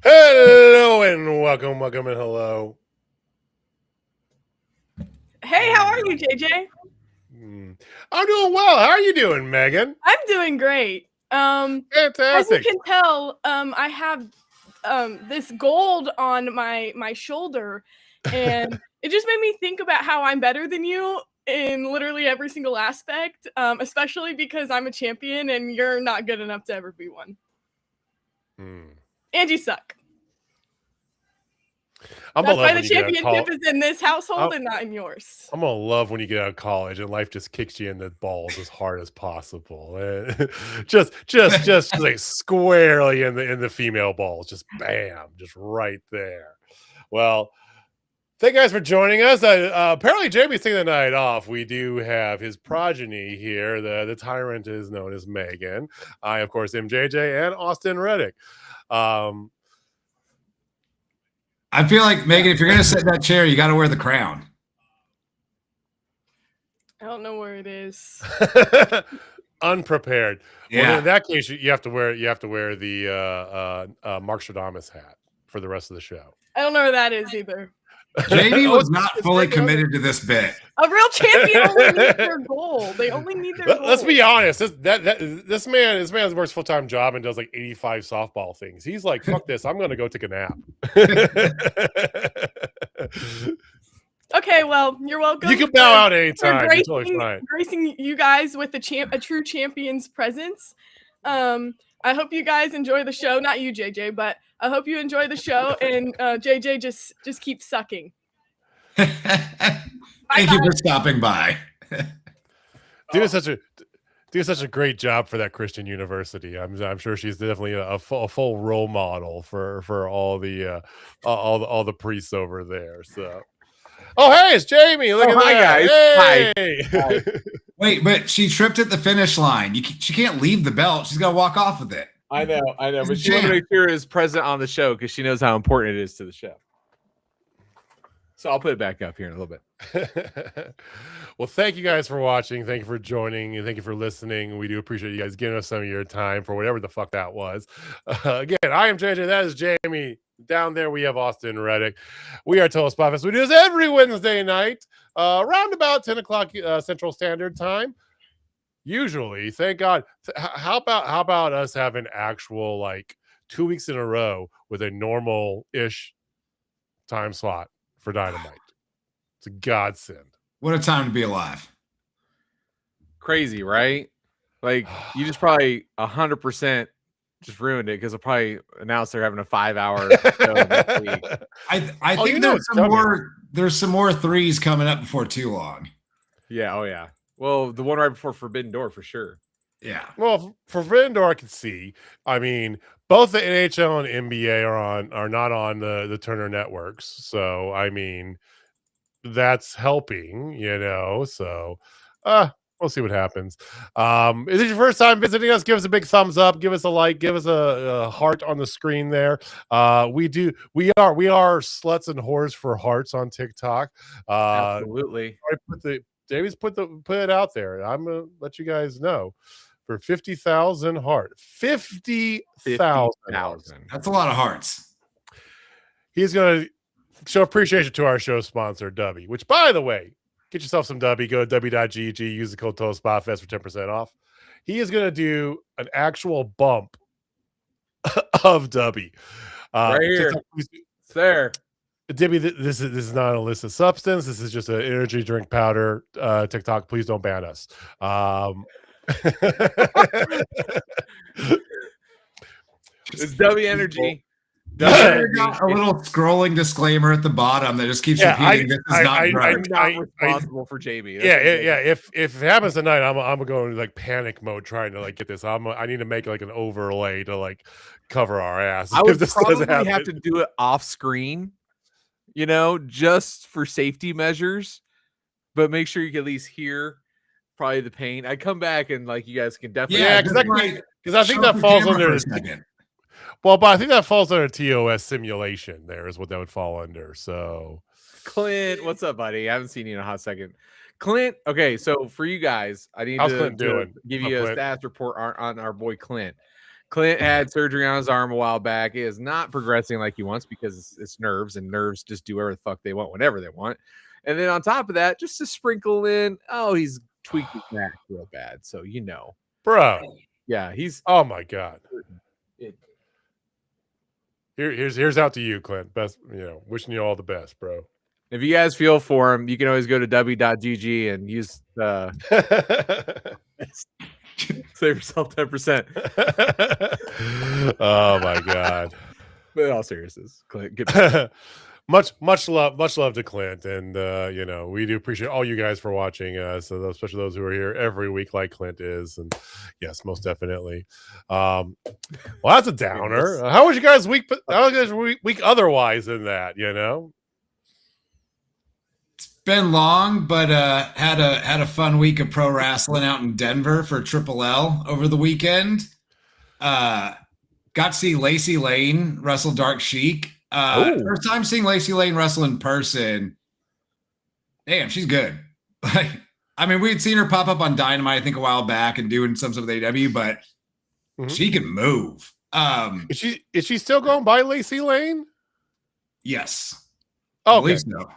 Hello and welcome and hello. Hey, how are you, JJ? I'm doing well. How are you doing, Megan? I'm doing great. Fantastic. As you can tell, I have this gold on my shoulder, and it just made me think about how I'm better than you in literally every single aspect, especially because I'm a champion and you're not good enough to ever be one. And you suck. That's why the championship is in this household and not in yours. I'm gonna love when you get out of college and life just kicks you in the balls as hard as possible. just like squarely in the female balls. Just bam, just right there. Well, thank you guys for joining us. Apparently, Jamie's taking the night off. We do have his progeny here. The tyrant is known as Megan. I, of course, am JJ and Austin Reddick. I feel like, Megan, if you're going to sit in that chair, you got to wear the crown. I don't know where it is. Unprepared. Yeah. Well, in that case, you have to wear the Mark Stradamus hat for the rest of the show. I don't know where that is either. JD was not fully committed to this bit. A real champion only needs their goal. They only need their goal. Let's be honest. This man works full-time job and does like 85 softball things. He's like, fuck this. I'm going to go take a nap. Okay, well, you're welcome. You can bow out anytime. It's totally fine. Gracing you guys with a true champion's presence. I hope you guys enjoy the show. Not you, JJ, but I hope you enjoy the show. And JJ just keep sucking. Thank you for stopping by. Doing such a great job for that Christian university. I'm sure she's definitely a full role model for all the priests over there. So, oh hey, it's Jamie. Look at that, guys. Hey. Hi. Wait, but she tripped at the finish line. She can't leave the belt. She's got to walk off with it. I know. But she wanted to make sure it was present on the show because she knows how important it is to the show. So I'll put it back up here in a little bit. Well, thank you guys for watching. Thank you for joining. And thank you for listening. We do appreciate you guys giving us some of your time for whatever the fuck that was. Again, I am JJ. That is Jamie. Down there, we have Austin Reddick. We are Total Spotfest. We do this every Wednesday night, around about 10 o'clock Central Standard Time. Usually, thank God. How about us have an actual like 2 weeks in a row with a normal-ish time slot for Dynamite? It's a godsend. What a time to be alive. Crazy, right? Like you just probably 100% just ruined it because they'll probably announce they're having a 5-hour show next week. I think there's some more threes coming up before too long. Yeah, oh yeah. Well, the one right before Forbidden Door for sure. Yeah. Well, for Forbidden Door, I can see. I mean, both the NHL and NBA are not on the Turner networks, so I mean, that's helping, you know. So, we'll see what happens. If this is your first time visiting us, give us a big thumbs up, give us a like, give us a heart on the screen there. We are sluts and whores for hearts on TikTok. Absolutely. Davies put it out there. I'm gonna let you guys know for 50,000 heart. 50,000. That's a lot of hearts. He's gonna show appreciation to our show sponsor, Dubby, which, by the way, get yourself some Dubby. Go to w.gg, use the code TOTALSPOTFEST for 10% off. He is going to do an actual bump of Dubby. Right here. It's there. Dibby, this is not an illicit substance. This is just an energy drink powder. TikTok, please don't ban us. It's W Energy. Got a little scrolling disclaimer at the bottom that just keeps repeating. This is not drugged. I'm not responsible for JB. Yeah. If it happens tonight, I'm going to like panic mode trying to like get this. I need to make like an overlay to like cover our ass. I would probably have to do it off screen, you know, just for safety measures. But make sure you can at least hear probably the pain. I come back and like you guys can definitely because I think that falls under. Well, but I think that falls under TOS simulation. There is what that would fall under. So, Clint, what's up, buddy? I haven't seen you in a hot second. Clint, okay, so for you guys, I need to give you a status report on our boy Clint. Clint had surgery on his arm a while back. It is not progressing like he wants because it's nerves, and nerves just do whatever the fuck they want whenever they want. And then on top of that, just to sprinkle in, he's tweaked his neck real bad. So bro. Yeah, he's. Oh my god. Here's out to you, Clint. Best, wishing you all the best, bro. If you guys feel for him, you can always go to w.gg and use save yourself 10%. Oh my god. But in all seriousness, Clint, get back. much love to Clint, and we do appreciate all you guys for watching, so especially those who are here every week like Clint is, and yes, most definitely. Well, that's a downer. How was you guys week? How was you guys week otherwise than that? It's been long, but had a fun week of pro wrestling out in Denver for Triple L over the weekend. Got to see Lacey Lane wrestle Dark Sheik. First time seeing Lacey Lane wrestle in person. Damn, she's good. We had seen her pop up on Dynamite, I think, a while back and doing some stuff with AEW, but she can move. Is she still going by Lacey Lane? Yes. Oh, I believe so.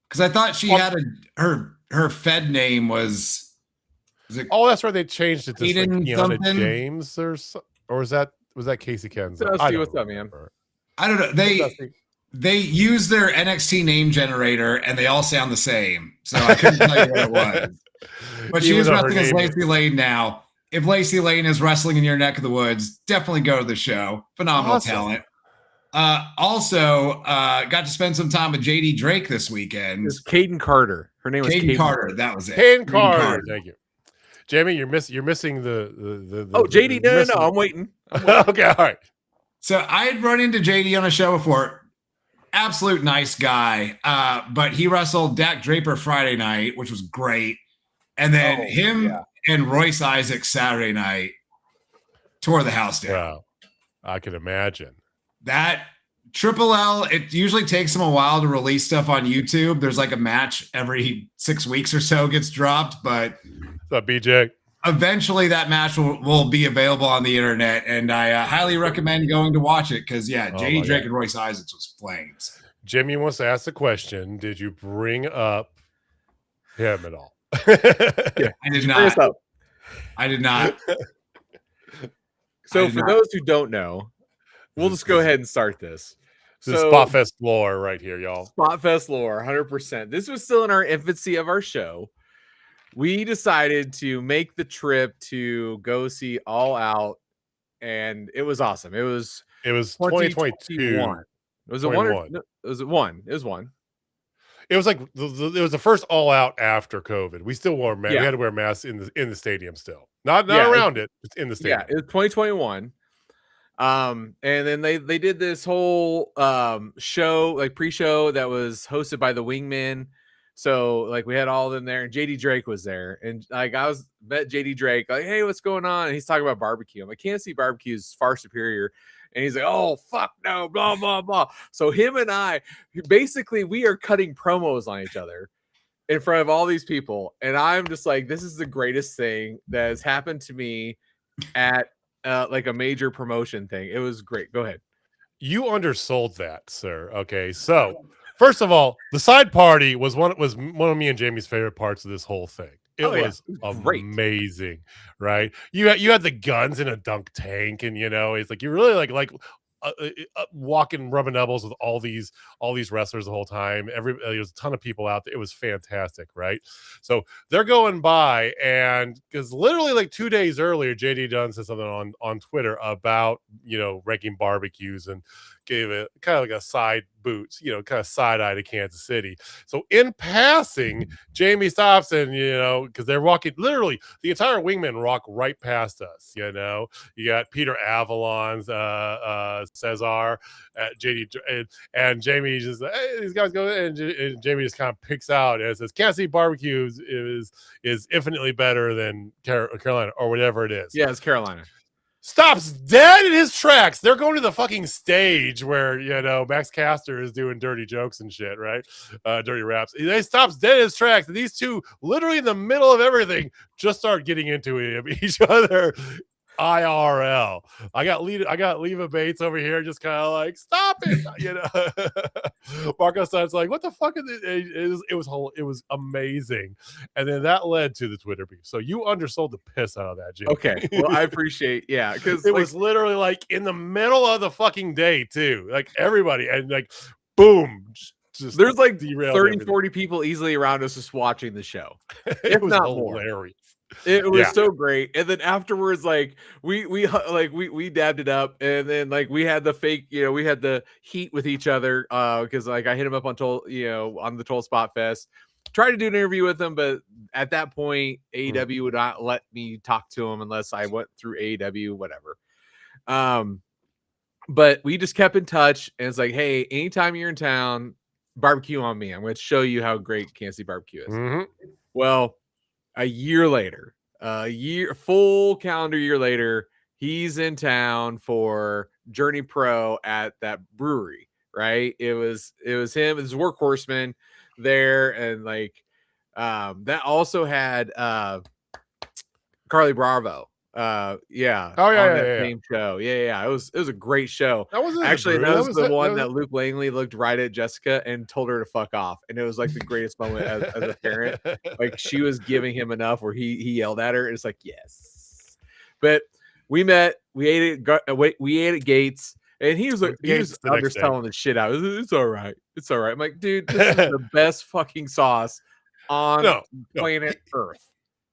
Because I thought she had her Fed name was it? Oh, that's right. They changed it to Kiana something? James or was that Casey Kenzo? Let's see what's up, man. I don't know. They use their NXT name generator and they all sound the same. So I couldn't tell you what it was. But she is wrestling as Lacey Lane now. If Lacey Lane is wrestling in your neck of the woods, definitely go to the show. Phenomenal talent. Also, got to spend some time with JD Drake this weekend. It's Caden Carter. Her name was Caden Carter. That was it. Caden Carter. Thank you. Jamie, you're missing the JD. No, I'm waiting. Okay, all right. So I had run into JD on a show before. Absolute nice guy. But he wrestled Dak Draper Friday night, which was great. And then and Royce Isaacs Saturday night tore the house down. Wow. I can imagine. That Triple L, it usually takes them a while to release stuff on YouTube. There's like a match every 6 weeks or so gets dropped, but what's up, BJ? Eventually that match will be available on the internet, and I highly recommend going to watch it because, JD Drake and Royce Isaacs was flames. Jimmy wants to ask the question, did you bring up him at all? I did not. I did not. So for those who don't know, we'll just go ahead and start this. This is Spotfest lore right here, y'all. Spotfest lore, 100%. This was still in our infancy of our show. We decided to make the trip to go see All Out, and it was awesome. It was 2022. It was a one. It was one. It was one. It was like it was the first All Out after COVID. We still wore masks. We had to wear masks in the stadium still. Not around it. It's in the stadium. Yeah, it was 2021. And then they did this whole show, like pre-show, that was hosted by the Wingmen. So like we had all of them there, and JD Drake was there, and like met JD Drake, like, hey, what's going on? And he's talking about barbecue. I'm like, Kansas City barbecue is far superior. And he's like, oh, fuck no, blah, blah, blah. So him and I, basically, we are cutting promos on each other in front of all these people. And I'm just like, this is the greatest thing that has happened to me at like a major promotion thing. It was great. Go ahead. You undersold that, sir. Okay, so first of all, the side party was one of me and Jamie's favorite parts of this whole thing. It was amazing, right? You had the guns in a dunk tank, and it's like you really like walking, rubbing elbows with all these wrestlers the whole time. There was a ton of people out there. It was fantastic, right? So they're going by, and because literally like 2 days earlier, JD Dunn said something on Twitter about ranking barbecues, and gave it kind of like a side boots, kind of side eye to Kansas City. So in passing, Jamie stops and because they're walking, literally the entire Wingman walk right past us. You got Peter Avalon's Cesar, JD, and Jamie just, hey, these guys go, and Jamie just kind of picks out and says, Kansas City barbecue is infinitely better than Carolina or whatever it is. Yeah, it's Carolina. Stops dead in his tracks. They're going to the fucking stage where Max Caster is doing dirty jokes and shit, right? Dirty raps. He stops dead in his tracks, and these two, literally in the middle of everything, just start getting into each other. IRL. I got Leva Bates over here, just kind of like, stop it, you know. Marco Stunt's like, what the fuck is it? It was amazing, and then that led to the Twitter beef. So you undersold the piss out of that, Jim. Okay, well, I appreciate, yeah, because it was literally like in the middle of the fucking day too, like everybody, and like boom. There's like 30, 40 people easily around us just watching the show. It was hilarious. It was so great. And then afterwards, like we dabbed it up, and then like we had the fake, we had the heat with each other because like I hit him up on on the Toll Spotfest. Tried to do an interview with him, but at that point, AEW would not let me talk to him unless I went through AEW, whatever. But we just kept in touch, and it's like, hey, anytime you're in town, barbecue on me. I'm going to show you how great Kansas City barbecue is. Mm-hmm. Well, a full calendar year later, he's in town for Journey Pro at that brewery, right? It was him, it was Workhorseman there, and like that also had Carly Bravo. Same show. Yeah. It was a great show. That wasn't actually that was the one that Luke Langley looked right at Jessica and told her to fuck off, and it was like the greatest moment as a parent. Like she was giving him enough where he yelled at her, and it's like yes. But we met, we ate at Gates, and he was underselling the shit out. It's all right. I'm like, dude, this is the best fucking sauce on planet Earth.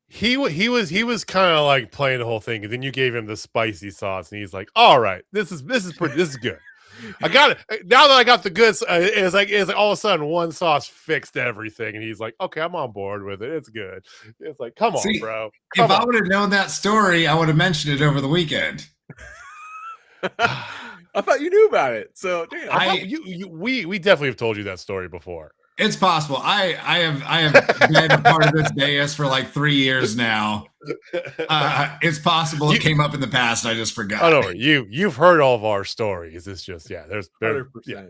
He was kind of like playing the whole thing, and then you gave him the spicy sauce, and he's like, "All right, this is good. I got it now that I got the goods." It's like all of a sudden one sauce fixed everything, and he's like, "Okay, I'm on board with it. It's good." It's like, come on, bro. I would have known that story, I would have mentioned it over the weekend. I thought you knew about it, so damn. We definitely have told you that story before. It's possible. I have been a part of this dais for like 3 years now. It's possible it came up in the past. I just forgot. Oh no, you've heard all of our stories. It's just there's 100%. Yeah.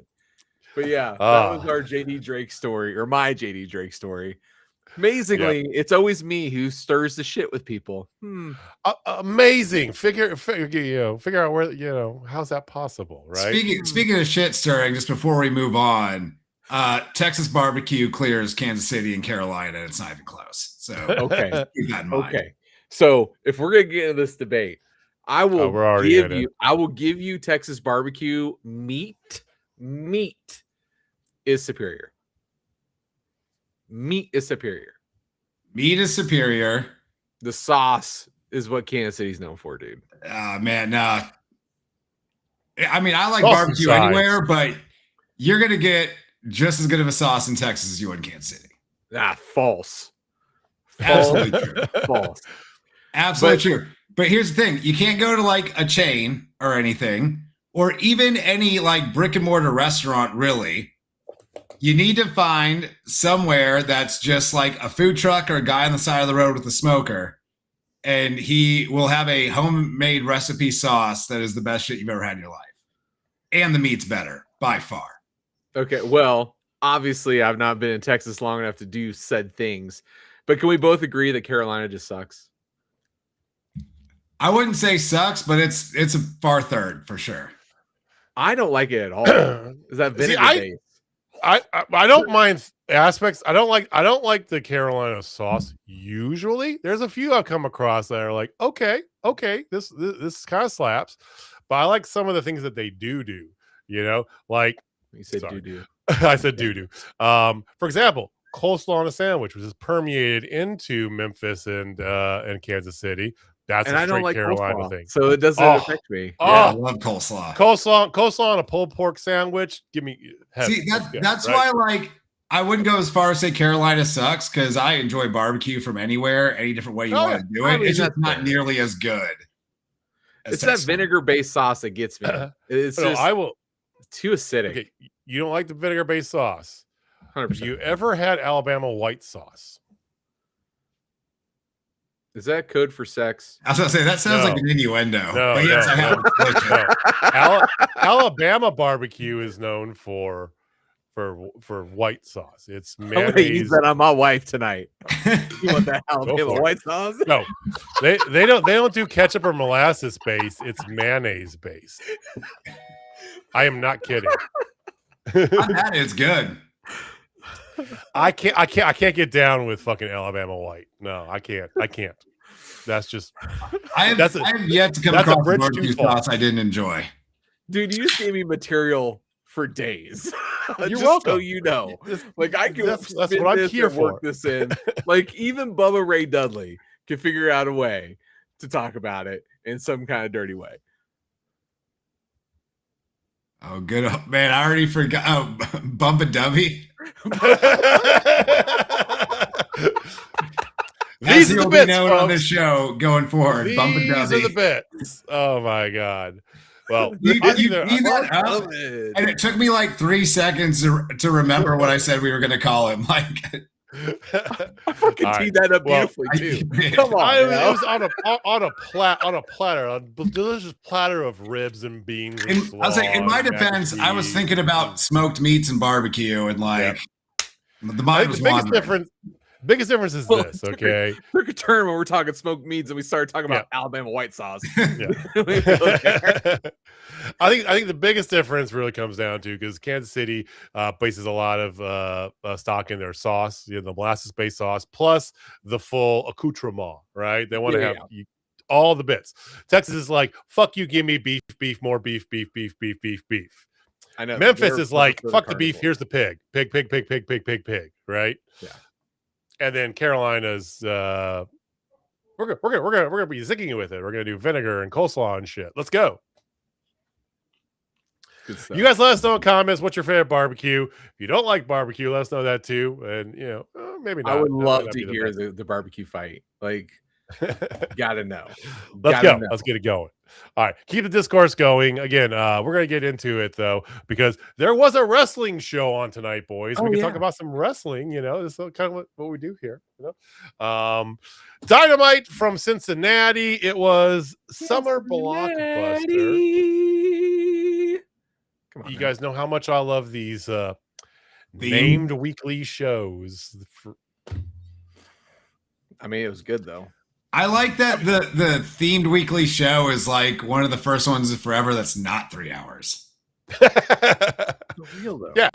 But yeah, that was our JD Drake story, or my JD Drake story. Amazingly, it's always me who stirs the shit with people. Amazing. Figure out where how's that possible, right? Speaking of shit stirring, just before we move on. Texas barbecue clears Kansas City and Carolina. It's not even close. So okay, keep that in mind. Okay. So if we're gonna get into this debate, I will give you Texas barbecue. Meat is superior. Meat is superior. The sauce is what Kansas City's known for, dude. Man, I mean, I like barbecue anywhere, but you're gonna get just as good of a sauce in Texas as you would in Kansas City. False. Absolutely true. False. Absolutely true. But here's the thing. You can't go to like a chain or anything, or even any like brick and mortar restaurant, really. You need to find somewhere that's just like a food truck or a guy on the side of the road with a smoker, and he will have a homemade recipe sauce that is the best shit you've ever had in your life. And the meat's better, by far. Okay, well, obviously I've not been in Texas long enough to do said things, but can we both agree that Carolina just sucks? I wouldn't say sucks, but it's a far third for sure. I don't like it at all. Is that vinegar based? I don't mind aspects. I don't like the Carolina sauce usually. There's a few I've come across that are like, okay, this kind of slaps, but I like some of the things that they do, like. You said doo-doo. I said doo-doo. For example, coleslaw on a sandwich, which is permeated into Memphis and Kansas City. That's a straight Carolina thing. So it doesn't affect me. I love coleslaw. Coleslaw on a pulled pork sandwich. Give me heaven. See, that's why like I wouldn't go as far as say Carolina sucks, because I enjoy barbecue from anywhere, any different way you want to do it. It's just not nearly as good. It's that vinegar-based sauce that gets me. It's too acidic. Okay, you don't like the vinegar-based sauce. 100%. Have you ever had Alabama white sauce? Is that code for sex? I was going to say, that sounds like an innuendo. Alabama barbecue is known for for white sauce. It's I'm gonna use mayonnaise. that on my wife tonight. You want that Alabama for it. white sauce? No, they don't do ketchup or molasses base. It's mayonnaise based. I am not kidding. That is good. I can't get down with fucking Alabama white. No, I can't. That's just. I have yet to come across a barbecue sauce I didn't enjoy. Dude, you just gave me material for days. You're just welcome. so you know. Like I can That's what I'm here for. Work this in. Like even Bubba Ray Dudley can figure out a way to talk about it in some kind of dirty way. Oh, good. Oh, man, I already forgot. Oh, Bump and Dubby. These are the bits on this show going forward. These Bump and Dubby. These are the bits. Oh my god. Well, you that up, and it took me like 3 seconds to remember what I said we were going to call him. Like, I fucking teed that up beautifully too. Come on, it was on a platter, a delicious platter of ribs and beans. And I was like, in my defense, I was thinking about smoked meats and barbecue, and like the mind was wandering. Biggest difference is this, okay? Took a turn when we're talking smoked meats and we started talking about Alabama white sauce. Yeah. I think the biggest difference really comes down to because Kansas City places a lot of stock in their sauce, the molasses-based sauce, plus the full accoutrement, right? They want to have all the bits. Texas is like, fuck you, give me beef, more beef. I know. Memphis is like, fuck the beef, here's the pig, right? Yeah. And then Carolina's we're gonna be zigging with it. We're gonna do vinegar and coleslaw and shit. Let's go. You guys let us know in comments what's your favorite barbecue. If you don't like barbecue, let us know that too. And maybe not. I would love to hear the barbecue fight. Like, gotta know. Let's go. Let's get it going. All right, keep the discourse going. Again, we're gonna get into it though because there was a wrestling show on tonight, boys. We can talk about some wrestling. This is kind of what we do here. Dynamite from Cincinnati. It was Summer Blockbuster. Come on, you guys know how much I love these named weekly shows. I mean, it was good though. I like that the themed weekly show is like one of the first ones in forever that's not 3 hours. Real though. Yeah.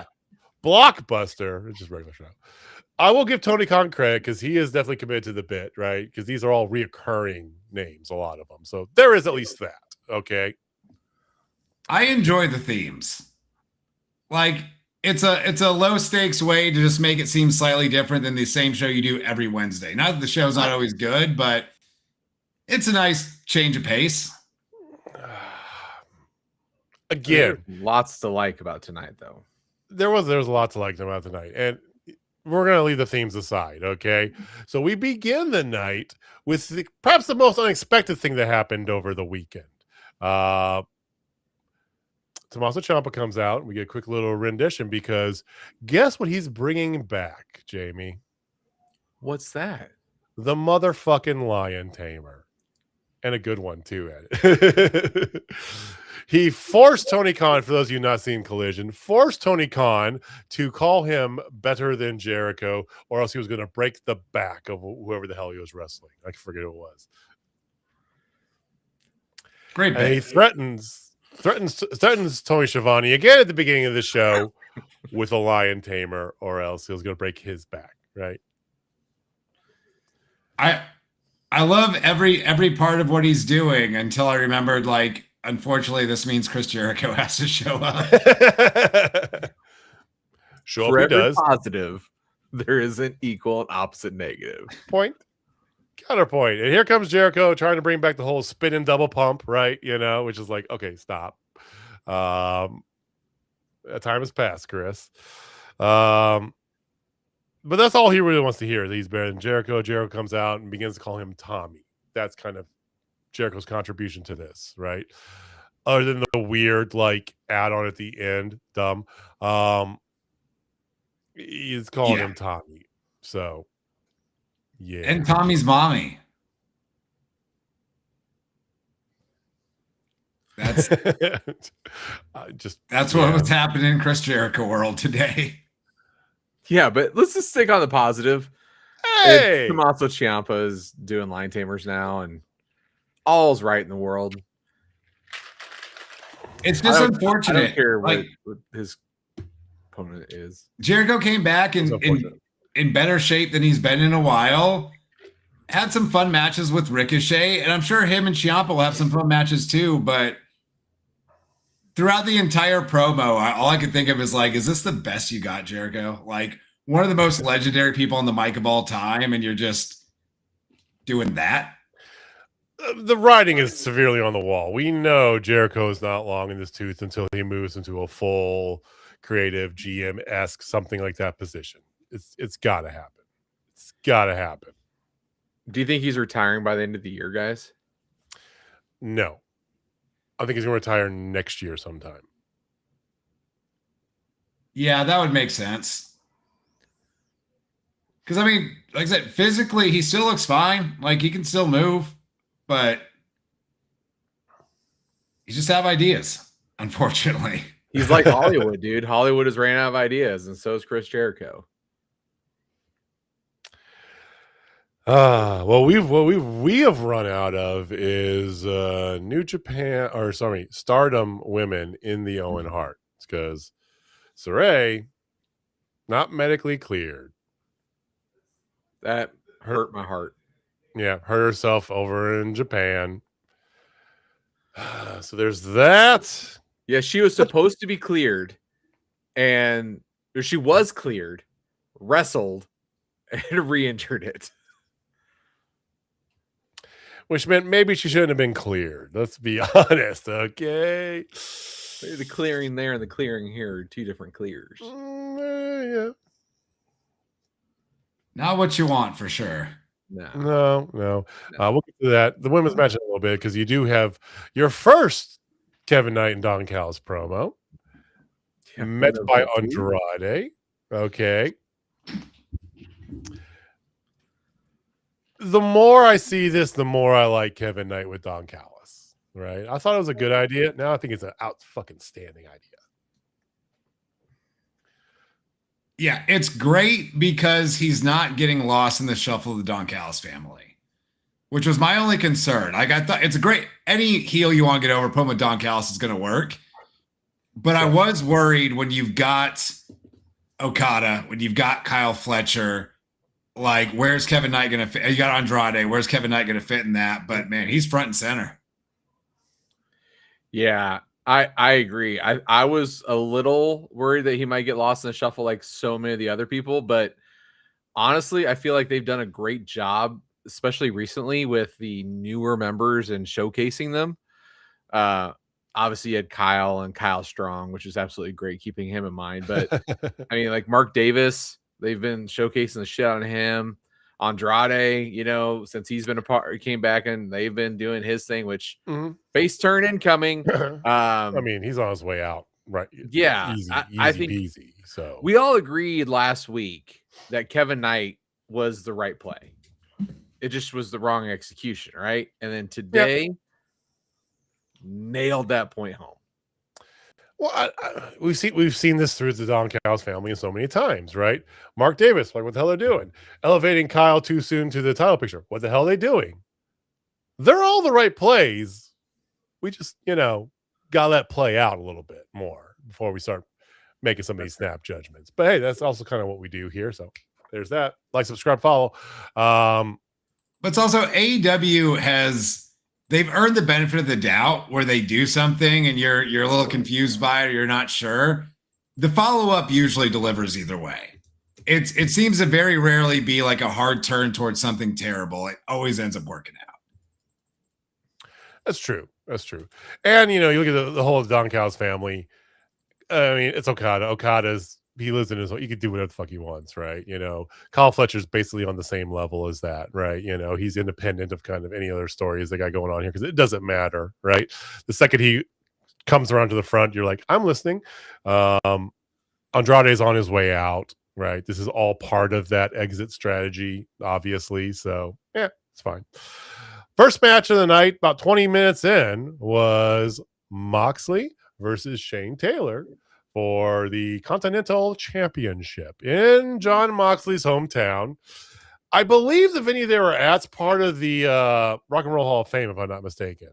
Blockbuster. It's just a regular show. I will give Tony Khan credit because he is definitely committed to the bit, right? Because these are all reoccurring names, a lot of them. So there is at least that. Okay. I enjoy the themes. Like it's a low stakes way to just make it seem slightly different than the same show you do every Wednesday. Not that the show's not always good, but it's a nice change of pace. Again, lots to like about tonight, though. There's lots to like about tonight, and we're gonna leave the themes aside, okay? So we begin the night with perhaps the most unexpected thing that happened over the weekend. Tomasso Ciampa comes out, and we get a quick little rendition because guess what he's bringing back, Jamie? What's that? The motherfucking lion tamer. And a good one, too, at it. He forced Tony Khan, for those of you not seeing Collision, forced Tony Khan to call him better than Jericho, or else he was going to break the back of whoever the hell he was wrestling. I forget who it was. Great. And he threatens Tony Schiavone again at the beginning of the show with a lion tamer, or else he was going to break his back, right? I love every part of what he's doing until I remembered, like, unfortunately, this means Chris Jericho has to show up. Show up, he does. Positive, there is an equal and opposite negative. Point. Counterpoint. And here comes Jericho trying to bring back the whole spin and double pump, right? Which is like, okay, stop. Time has passed, Chris. But that's all he really wants to hear. He's better than Jericho. Jericho comes out and begins to call him Tommy. That's kind of Jericho's contribution to this, right? Other than the weird like add-on at the end, dumb. He's calling him Tommy. So yeah. And Tommy's mommy. That's that's what was happening in Chris Jericho world today. Yeah, but let's just stick on the positive. Hey, Tomasso Ciampa is doing line tamers now, and all's right in the world. It's just unfortunate. I don't care what his opponent is. Jericho came back in better shape than he's been in a while. Had some fun matches with Ricochet, and I'm sure him and Ciampa will have some fun matches too. But throughout the entire promo, all I could think of is like, is this the best you got, Jericho? Like one of the most legendary people on the mic of all time, and you're just doing that? The writing is severely on the wall. We know Jericho is not long in this tooth until he moves into a full creative GM-esque something like that position. It's got to happen. It's got to happen. Do you think he's retiring by the end of the year, guys? No. I think he's going to retire next year sometime. Yeah, that would make sense. Because, I mean, like I said, physically, he still looks fine. Like, he can still move. But you just have ideas, unfortunately. He's like Hollywood, dude. Hollywood has ran out of ideas, and so is Chris Jericho. What we have run out of is Stardom women in the Owen Hart, because Saray not medically cleared. That hurt my heart. Yeah, hurt herself over in Japan. So there's that. Yeah, she was supposed to be cleared, and she was cleared, wrestled, and re-injured it. Which meant maybe she shouldn't have been cleared. Let's be honest, okay? Maybe the clearing there and the clearing here are two different clears. Yeah. Not what you want, for sure. No. We'll get to that. The women's match in a little bit, because you do have your first Kevin Knight and Don Callis promo. Yeah, met by Andrade. Okay. The more I see this, the more I like Kevin Knight with Don Callis. Right? I thought it was a good idea. Now I think it's an out-fucking-standing idea. Yeah, it's great because he's not getting lost in the shuffle of the Don Callis family, which was my only concern. Like, I thought it's a great, any heel you want to get over, put him with Don Callis is going to work. But I was worried when you've got Okada, when you've got Kyle Fletcher, like, where's Kevin Knight going to fit? You got Andrade. Where's Kevin Knight going to fit in that? But, man, he's front and center. Yeah, I agree. I was a little worried that he might get lost in the shuffle like so many of the other people. But honestly, I feel like they've done a great job, especially recently with the newer members and showcasing them. Obviously, you had Kyle and Kyle Strong, which is absolutely great, keeping him in mind. But, I mean, like Mark Davis, they've been showcasing the shit on him. Andrade, you know, since he's been he came back and they've been doing his thing, which face turn incoming. I mean, he's on his way out, right? Yeah, I think easy. So we all agreed last week that Kevin Knight was the right play. It just was the wrong execution, right? And then today, nailed that point home. Well, we've seen this through the Don Callis family so many times, right? Mark Davis, like, what the hell they're doing? Elevating Kyle too soon to the title picture. What the hell are they doing? They're all the right plays. We just, got to let play out a little bit more before we start making some of these snap judgments. But hey, that's also kind of what we do here. So there's that. Like, subscribe, follow. But it's also AEW they've earned the benefit of the doubt where they do something and you're a little confused by it or you're not sure. The follow-up usually delivers either way. It seems to very rarely be like a hard turn towards something terrible. It always ends up working out. That's true. And, you look at the whole Don Callis family. I mean, it's Okada. He lives in his own, he could do whatever the fuck he wants, right? Kyle Fletcher's basically on the same level as that, right? He's independent of kind of any other stories they got going on here because it doesn't matter, right? The second he comes around to the front, you're like, I'm listening. Andrade's on his way out, right? This is all part of that exit strategy, obviously. So, yeah, it's fine. First match of the night, about 20 minutes in, was Moxley versus Shane Taylor for the Continental Championship in John Moxley's hometown. I believe the venue they were at's part of the Rock and Roll Hall of Fame, if I'm not mistaken.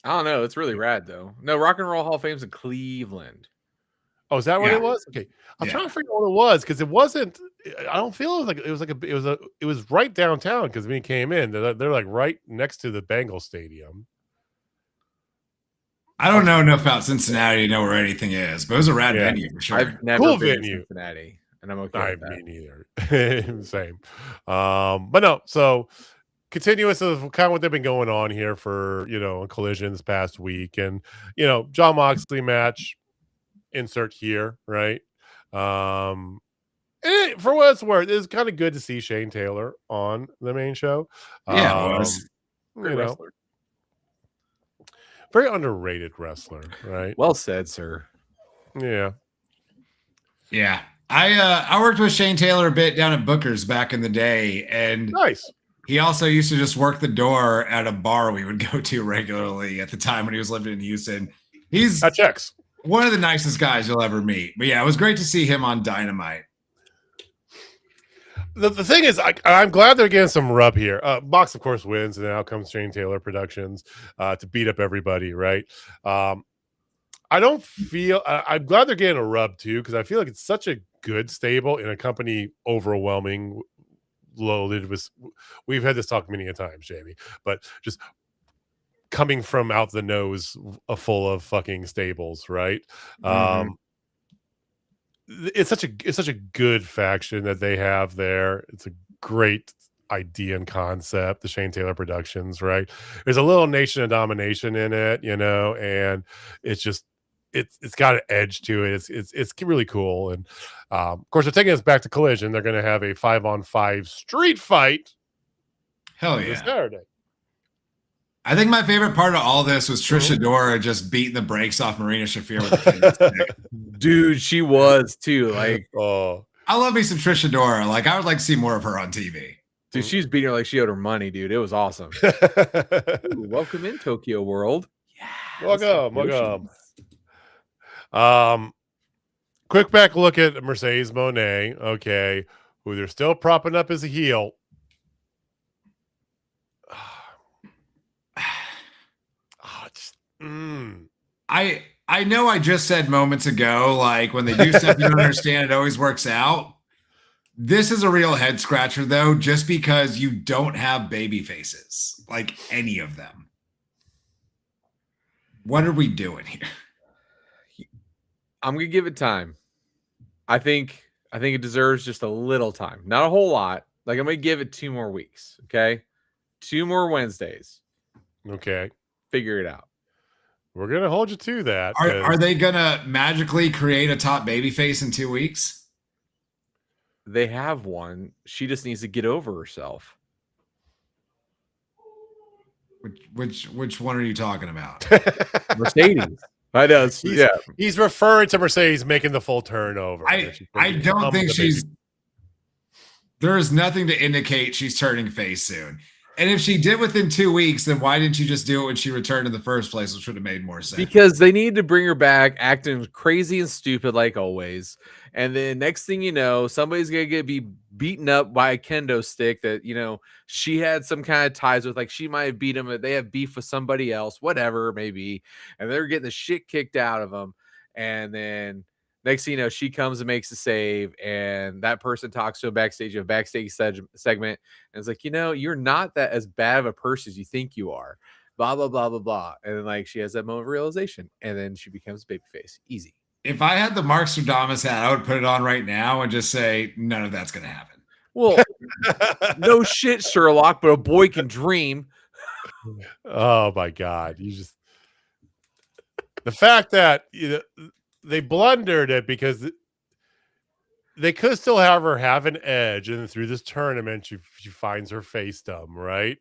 I don't know. It's really rad, though. No, Rock and Roll Hall of Fame's in Cleveland. Oh, is that what Yeah. it was? Okay, I'm Yeah. trying to figure out what it was because it wasn't. I don't feel it was right downtown because when he came in, they're like right next to the Bengal Stadium. I don't know enough about Cincinnati to know where anything is, but it was a rad Yeah. venue for sure. I've never Cool been venue. to Cincinnati, and I'm okay I with that. me neither. Same. But no, so continuous of kind of what they've been going on here for Collision this past week, and John Moxley match insert here, right? For what it's worth, it's kind of good to see Shane Taylor on the main show. Yeah, it was. Great wrestler. Very underrated wrestler, right? Well said, sir. Yeah. Yeah. I worked with Shane Taylor a bit down at Booker's back in the day, and Nice. he also used to just work the door at a bar we would go to regularly at the time when he was living in Houston. He's That checks. one of the nicest guys you'll ever meet. But yeah, it was great to see him on Dynamite. The thing is, I'm glad they're getting some rub here. Box, of course, wins, and then out comes Shane Taylor Productions to beat up everybody, right? I don't feel I'm glad they're getting a rub too, because I feel like it's such a good stable in a company overwhelming loaded with. We've had this talk many a times, Jamie, but just coming from out the nose full of fucking stables, right? Mhm. It's such a good faction that they have there. It's a great idea and concept, the Shane Taylor Productions, right? There's a little Nation of Domination in it, and it's just it's got an edge to it. It's really cool. And of course, they're taking us back to Collision. They're going to have a 5-on-5 street fight Hell this yeah. Saturday. I think my favorite part of all this was Trish Adora just beating the brakes off Marina Shafir with a kendo stick. Dude, she was too. Like, Oh, I love me some Trish Adora. Like, I would like to see more of her on TV. dude, she was beating her like she owed her money, dude. It was awesome. Ooh, welcome in Tokyo World. Yeah. welcome. Quick back look at Mercedes Moné, okay, who they're still propping up as a heel. I know I just said moments ago, like when they do stuff you don't understand, it always works out. This is a real head scratcher, though, just because you don't have baby faces, like any of them. What are we doing here? I'm gonna give it time. I think it deserves just a little time, not a whole lot. Like, I'm gonna give it 2 more weeks. Okay, 2 more Wednesdays. Okay, Figure it out. we're gonna hold you to that. Are they gonna magically create a top baby face in 2 weeks? They have one. She just needs to get over herself. Which one are you talking about? Mercedes. I know. Yeah. He's referring to Mercedes making the full turnover. I don't think she's. There is nothing to indicate she's turning face soon. And if she did within 2 weeks, then why didn't you just do it when she returned in the first place, which would have made more sense? Because they need to bring her back acting crazy and stupid like always. And then next thing you know, somebody's going to be beaten up by a kendo stick that, she had some kind of ties with. Like, she might have beat him. They have beef with somebody else, whatever it may be. And they're getting the shit kicked out of them. And then next thing you know, she comes and makes a save, and that person talks to him backstage, a backstage segment, and it's like, you're not that as bad of a person as you think you are. Blah, blah, blah, blah, blah. And then, like, she has that moment of realization, and then she becomes babyface. Easy. If I had the Mark Stradamus hat, I would put it on right now and just say, none of that's going to happen. Well, no shit, Sherlock, but a boy can dream. Oh, my God. The fact that they blundered it because they could still have her have an edge, and through this tournament, she finds her facedom, right?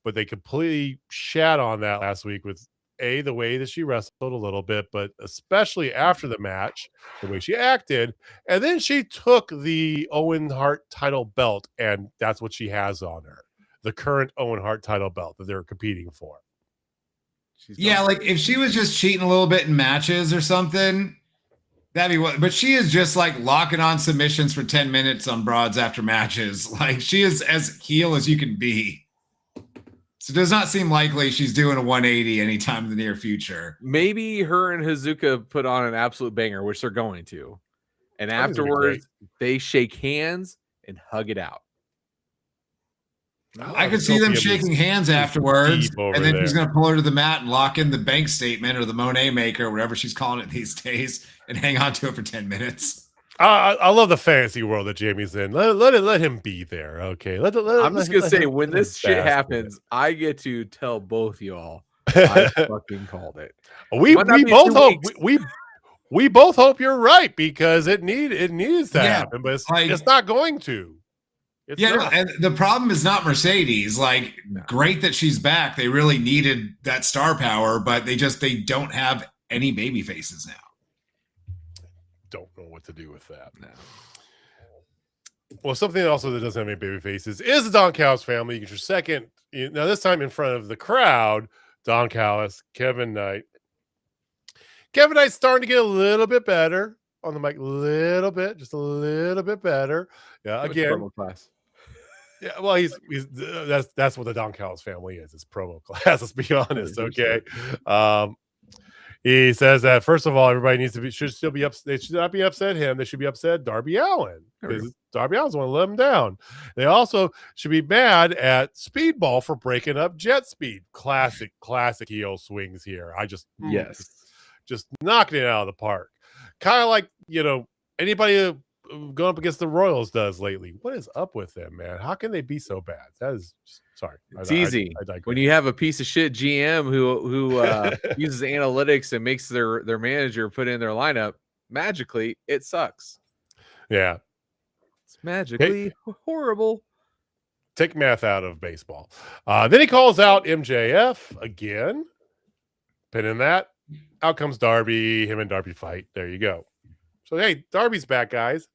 But they completely shat on that last week with the way that she wrestled a little bit, but especially after the match, the way she acted. And then she took the Owen Hart title belt, and that's what she has on her, the current Owen Hart title belt that they're competing for. Yeah, like if she was just cheating a little bit in matches or something, that'd be what. But she is just like locking on submissions for 10 minutes on broads after matches. Like she is as heel as you can be. So it does not seem likely she's doing a 180 anytime in the near future. Maybe her and Hazuka put on an absolute banger, which they're going to. And afterwards, they shake hands and hug it out. I could see them shaking hands afterwards, and then she's going to pull her to the mat and lock in the bank statement or the Monet maker, whatever she's calling it these days, and hang on to it for 10 minutes. I love the fantasy world that Jamie's in. Let him be there, okay? I'm just going to say, when this shit happens, I get to tell both y'all I fucking called it. We both hope you're right because it needs to happen, but it's not going to. And the problem is not Mercedes. Like, great that she's back. They really needed that star power, but they don't have any baby faces now. Don't know what to do with that. No. Well, something also that doesn't have any baby faces is the Don Callis family. You get your second, now this time in front of the crowd, Don Callis, Kevin Knight. Kevin Knight's starting to get a little bit better on the mic, just a little bit better. Yeah, again. Class. Yeah, well, he's that's what the Don Callis family is. It's promo class. Let's be honest, okay. He says that first of all, everybody should still be upset. They should not be upset at him. They should be upset at Darby Allin because Darby Allin's want to let him down. They also should be mad at Speedball for breaking up Jet Speed. Classic heel swings here. Just knocking it out of the park. Kind of like anybody going up against the Royals does lately. What is up with them, man? How can they be so bad? That is sorry. It's easy when you have a piece of shit GM who uses analytics and makes their manager put in their lineup. Magically, it sucks. Yeah, it's magically horrible. Take math out of baseball. Then he calls out MJF again, pinning that. Out comes Darby. Him and Darby fight. There you go. So, hey, Darby's back, guys.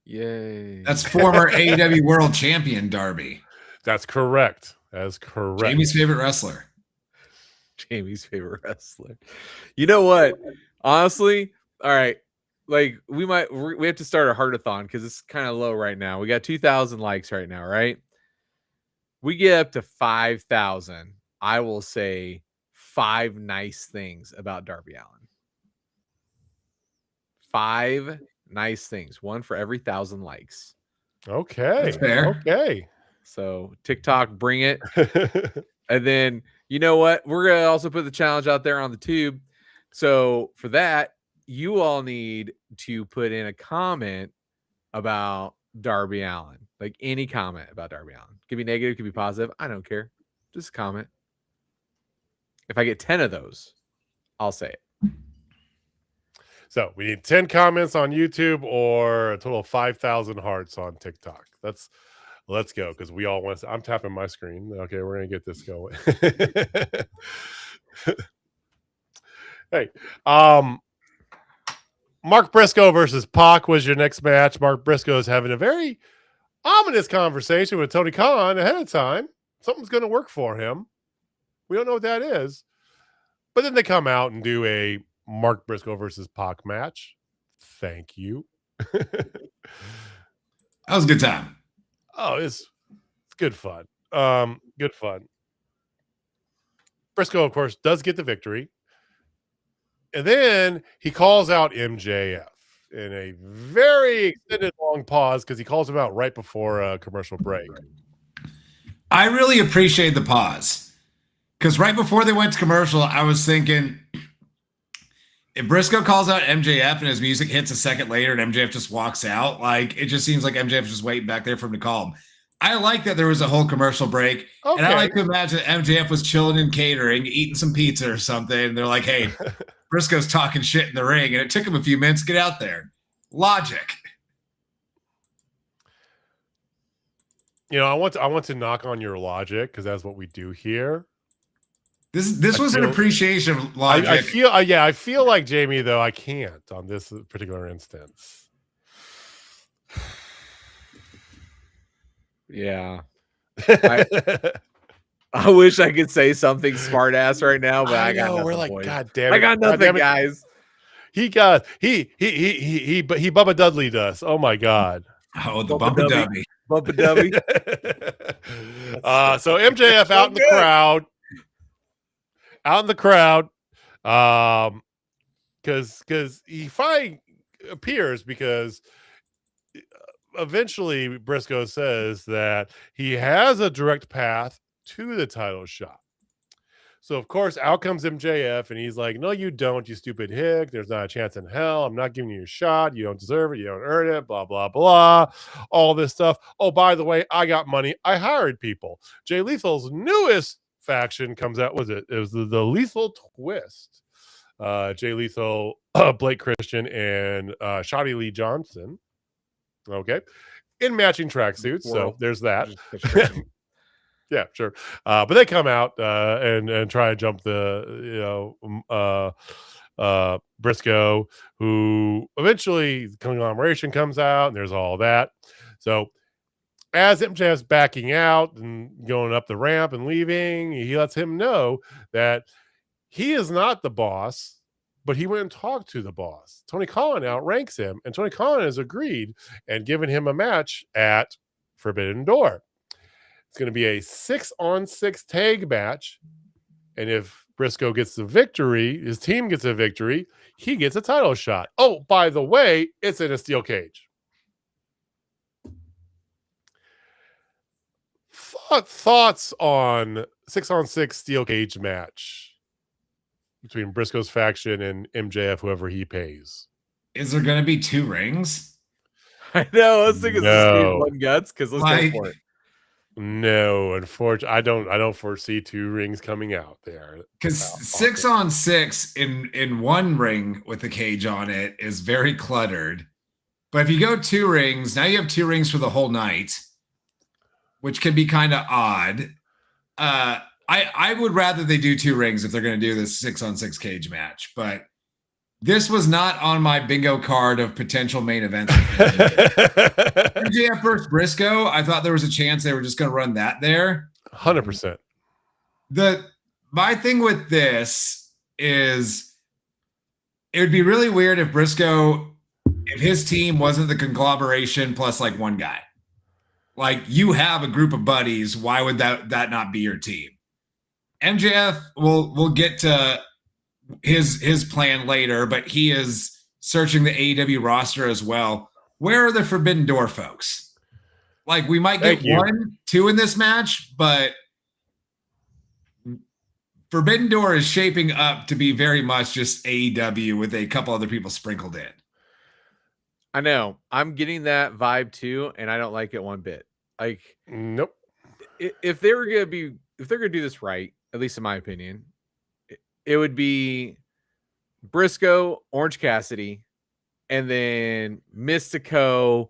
Yay. That's former AEW World Champion Darby. That's correct. That's correct. Jamie's favorite wrestler. You know what? Honestly, all right. Like, we have to start a heartathon because it's kind of low right now. We got 2,000 likes right now, right? We get up to 5,000. I will say 5 nice things about Darby Allin. 5 nice things, one for every 1,000 likes. Okay. That's fair. Okay. So TikTok, bring it. And then you know what? We're gonna also put the challenge out there on the tube. So for that, you all need to put in a comment about Darby Allin. Like any comment about Darby Allin. Could be negative, could be positive. I don't care. Just a comment. If I get 10 of those, I'll say it. So we need 10 comments on YouTube or a total of 5,000 hearts on TikTok. Let's go because we all want to. I'm tapping my screen. Okay, we're gonna get this going. Hey, Mark Briscoe versus Pac was your next match. Mark Briscoe is having a very ominous conversation with Tony Khan ahead of time. Something's going to work for him. We don't know what that is. But then they come out and do a Mark Briscoe versus Pac match. Thank you. That was a good time. Oh, it's good fun. Good fun. Briscoe, of course, does get the victory. And then he calls out MJF in a very extended long pause because he calls him out right before a commercial break. I really appreciate the pause because right before they went to commercial, I was thinking if Briscoe calls out MJF and his music hits a second later and MJF just walks out, like it just seems like MJF is just waiting back there for him to call him. I like that there was a whole commercial break. Okay. And I like to imagine MJF was chilling in catering, eating some pizza or something. And they're like, hey, Briscoe's talking shit in the ring. And it took him a few minutes to get out there. Logic. You know, I want to knock on your logic because that's what we do here. This was an appreciation of logic. I feel like Jamie, though, I can't on this particular instance. Yeah. I wish I could say something smart ass right now, but I got know, nothing. we're like, boys. God damn it. I got God nothing, damn it. guys. He Bubba Dudley'd us. Oh my God. Oh, the Bubba Dubby. Bubba Dubby. So MJF out in the crowd. Out in the crowd. Because he finally appears because eventually Briscoe says that he has a direct path to the title shot. So of course out comes MJF and he's like, no, you don't, you stupid hick. There's not a chance in hell. I'm not giving you a shot. You don't deserve it. You don't earn it. Blah, blah, blah. All this stuff. Oh, by the way, I got money. I hired people. Jay Lethal's newest faction comes out. It was the Lethal Twist. Jay Lethal, Blake Christian, and Shotty Lee Johnson. Okay. In matching tracksuits. So there's that. Yeah, sure. But they come out and try to jump the Briscoe, who eventually the conglomeration comes out, and there's all that. So as MJF's backing out and going up the ramp and leaving, he lets him know that he is not the boss, but he went and talked to the boss. Tony Khan outranks him, and Tony Khan has agreed and given him a match at Forbidden Door. It's going to be a 6-on-6 tag match. And if Briscoe gets the victory, his team gets a victory, he gets a title shot. Oh, by the way, it's in a steel cage. Thoughts on 6-on-6 steel cage match between Briscoe's faction and MJF, whoever he pays? Is there going to be 2 rings? I know. I was thinking No. one guts because let's go for it. No, unfortunately, I don't foresee 2 rings coming out there. Because 6-on-6 in one ring with the cage on it is very cluttered. But if you go 2 rings, now you have 2 rings for the whole night, which can be kind of odd. I would rather they do 2 rings if they're going to do this 6-on-6 cage match, but this was not on my bingo card of potential main events. MJF versus Briscoe, I thought there was a chance they were just going to run that there. 100%. My thing with this is it would be really weird if his team wasn't the conglomeration plus like one guy. Like, you have a group of buddies. Why would that not be your team? MJF, we'll get to his plan later, but he is searching the AEW roster as well. Where are the Forbidden Door folks? Like, we might get 1, 2 in this match, but Forbidden Door is shaping up to be very much just AEW with a couple other people sprinkled in. I know. I'm getting that vibe too, and I don't like it one bit. Like, nope. If they're gonna do this right, at least in my opinion, it would be Briscoe, Orange Cassidy, and then Mystico,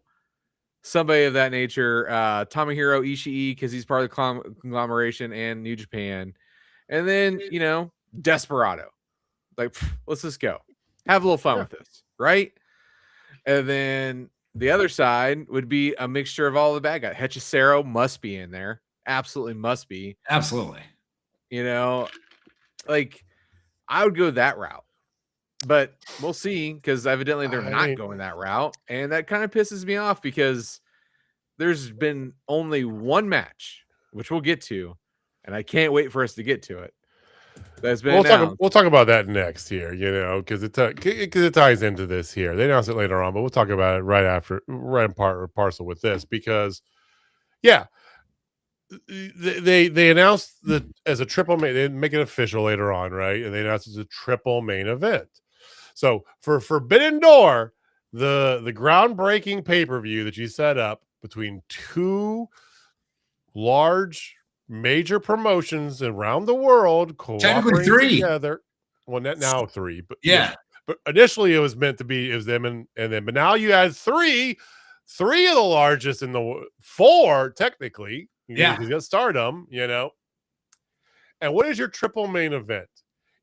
somebody of that nature, Tomohiro Ishii, because he's part of the conglomeration, and New Japan. And then, Desperado. Like, let's just go. Have a little fun with this, right? And then the other side would be a mixture of all the bad guys. Hechicero must be in there. Absolutely must be. Absolutely. Like, I would go that route. But we'll see, because evidently they're not going that route. And that kind of pisses me off because there's been only one match, which we'll get to, and I can't wait for us to get to it. That's been we'll talk about that next here, because it ties into this here. They announced it later on, but we'll talk about it right in part or parcel with this, because they announced that as a triple main, they make it official later on, right? And they announced it's a triple main event. So for Forbidden Door, the groundbreaking pay-per-view that you set up between 2 large major promotions around the world, technically 3 together. Well, now 3, but yeah. But initially it was meant to be them and then, but now you had 3 of the largest in the 4 technically. Yeah, you got Stardom, And what is your triple main event?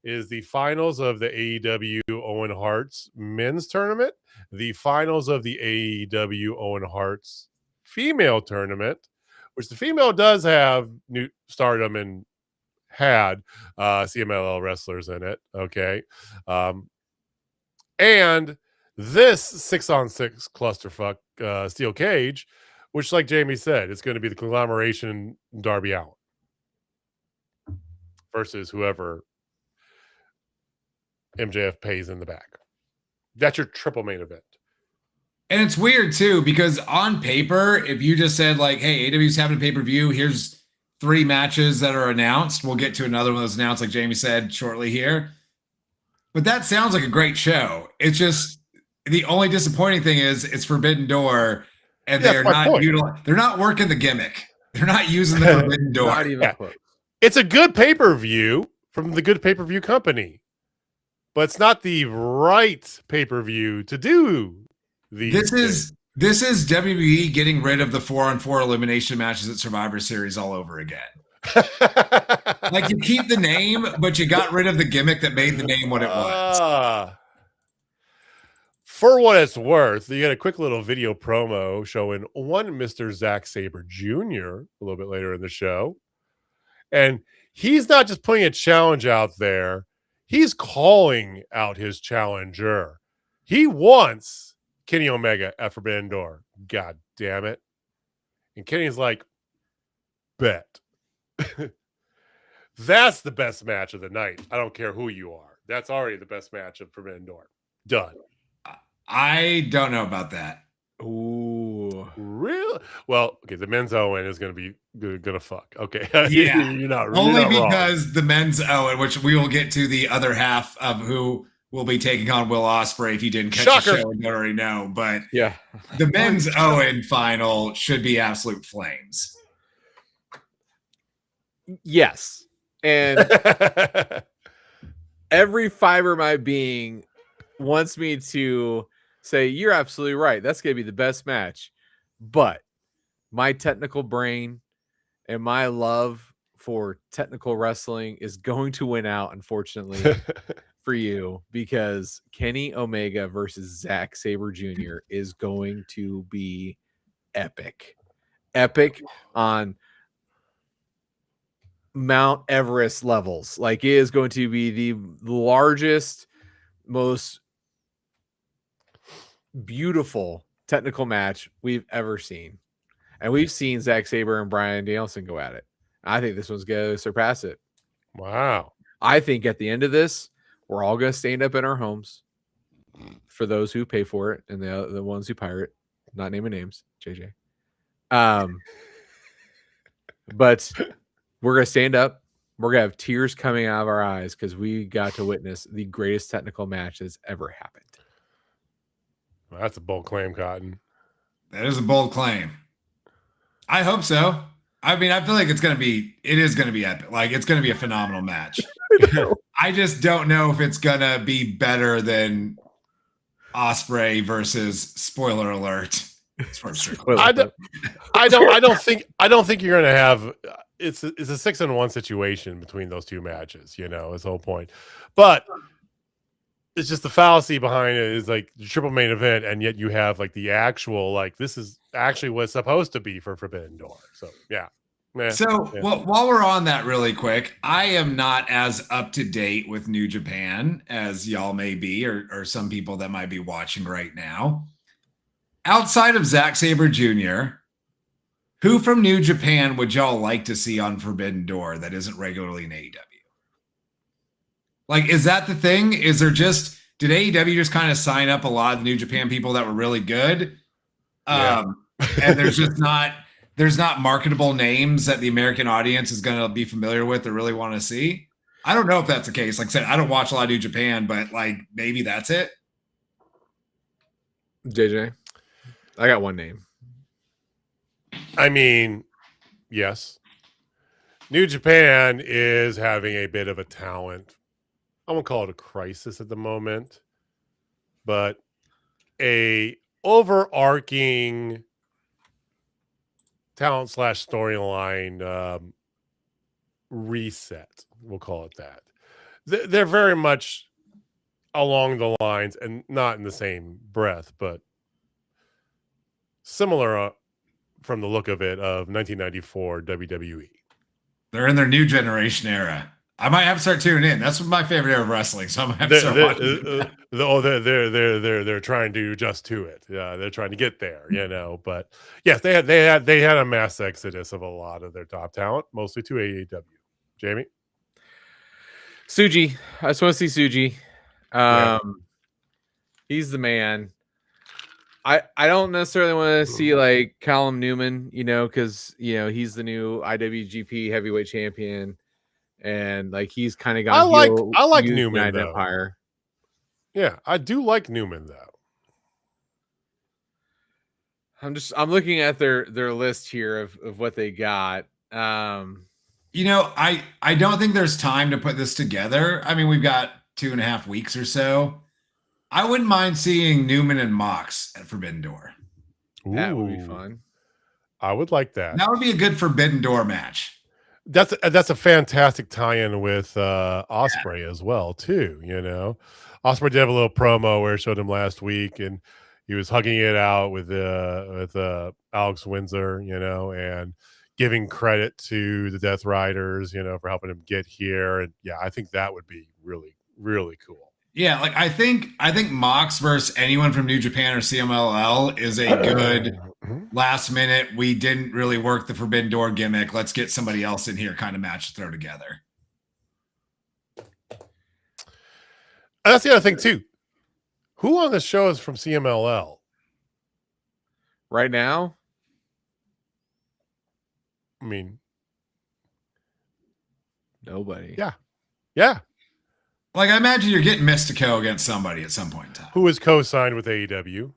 Is the finals of the AEW Owen Hart's men's tournament, the finals of the AEW Owen Hart's female tournament, which the female does have new Stardom and had CMLL wrestlers in it. Okay. And this 6-on-6 clusterfuck steel cage, which, like Jamie said, it's going to be the conglomeration Darby Allin versus whoever MJF pays in the back. That's your triple main event. And it's weird too, because on paper, if you just said like, hey, AEW's having a pay-per-view, here's 3 matches that are announced. We'll get to another one that's announced, like Jamie said, shortly here. But that sounds like a great show. It's just the only disappointing thing is it's Forbidden Door, and they're not working the gimmick. They're not using the Forbidden Door. Not even close. It's a good pay-per-view from the good pay-per-view company, but it's not the right pay-per-view to do these. This is WWE getting rid of the 4-on-4 elimination matches at Survivor Series all over again. Like, you keep the name, but you got rid of the gimmick that made the name what it was. For what it's worth, you get a quick little video promo showing one Mr. Zack Sabre Jr. a little bit later in the show. And he's not just putting a challenge out there. He's calling out his challenger. He wants Kenny Omega at Forbidden Door. God damn it. And Kenny's like, bet. That's the best match of the night. I don't care who you are. That's already the best match of Forbidden Door. Done. I don't know about that. Ooh, really? Well, okay. The men's Owen is going to be gonna fuck. Okay, yeah, you're not only you're not because wrong. The men's Owen, which we will get to the other half of who will be taking on Will Ospreay. If you didn't catch the show, you already know. But yeah, the men's Owen final should be absolute flames. Yes, and every fiber of my being wants me to say, you're absolutely right. That's going to be the best match. But my technical brain and my love for technical wrestling is going to win out, unfortunately, for you, because Kenny Omega versus Zack Sabre Jr. is going to be epic. Epic on Mount Everest levels. Like, it is going to be the largest, most beautiful technical match we've ever seen. And we've seen Zack Sabre and Bryan Danielson go at it. I think this one's going to surpass it. Wow. I think at the end of this, we're all going to stand up in our homes, for those who pay for it and the ones who pirate, not naming names, JJ. But we're going to stand up. We're going to have tears coming out of our eyes because we got to witness the greatest technical match that's ever happened. Well, that's a bold claim, Cotton. That is a bold claim. I hope so. I mean, I feel like it is going to be epic. Like, it's going to be a phenomenal match. I just don't know if it's going to be better than Ospreay versus, spoiler alert. I don't think you're going to have it's a 6-on-1 situation between those two matches, is the whole point. But it's just the fallacy behind it is like the triple main event, and yet you have like the actual, like, this is actually what's supposed to be for Forbidden Door. So yeah. Well, while we're on that really quick, I am not as up to date with New Japan as y'all may be, or some people that might be watching right now. Outside of Zack Sabre Jr., who from New Japan would y'all like to see on Forbidden Door that isn't regularly in AEW? Like, is that the thing? Did AEW just kind of sign up a lot of the New Japan people that were really good? And there's not marketable names that the American audience is going to be familiar with or really want to see. I don't know if that's the case. Like I said, I don't watch a lot of New Japan, but like, maybe that's it. JJ, I got one name. I mean, yes. New Japan is having a bit of a talent, I won't call it a crisis at the moment, but a overarching talent / storyline reset. We'll call it that. They're very much along the lines, and not in the same breath, but similar from the look of it, of 1994 WWE. They're in their new generation era. I might have to start tuning in. That's my favorite era of wrestling, so I might have to start watching. They're trying to adjust to it. Yeah, they're trying to get there, But yes, they had a mass exodus of a lot of their top talent, mostly to AEW. Jamie, Suji, I just want to see Suji. He's the man. I don't necessarily want to see like Callum Newman, because he's the new IWGP Heavyweight Champion, and like he's kind of got. I like Newman though. Empire. Yeah, I do like Newman though. I'm looking at their list here of what they got. I don't think there's time to put this together. I mean, we've got 2.5 weeks or so. I wouldn't mind seeing Newman and Mox at Forbidden Door. That would be fun. I would like that. That would be a good Forbidden Door match. That's a fantastic tie-in with Ospreay as well, too. Ospreay did have a little promo where it showed him last week, and he was hugging it out with Alex Windsor, and giving credit to the Death Riders, for helping him get here. And yeah, I think that would be really, really cool. Yeah, like I think Mox versus anyone from New Japan or CMLL is a good last minute. We didn't really work the Forbidden Door gimmick. Let's get somebody else in here kind of match to throw together. And that's the other thing too. Who on the show is from CMLL right now? I mean, nobody. Yeah. Like, I imagine you're getting Mystico against somebody at some point in time. Who is co-signed with AEW?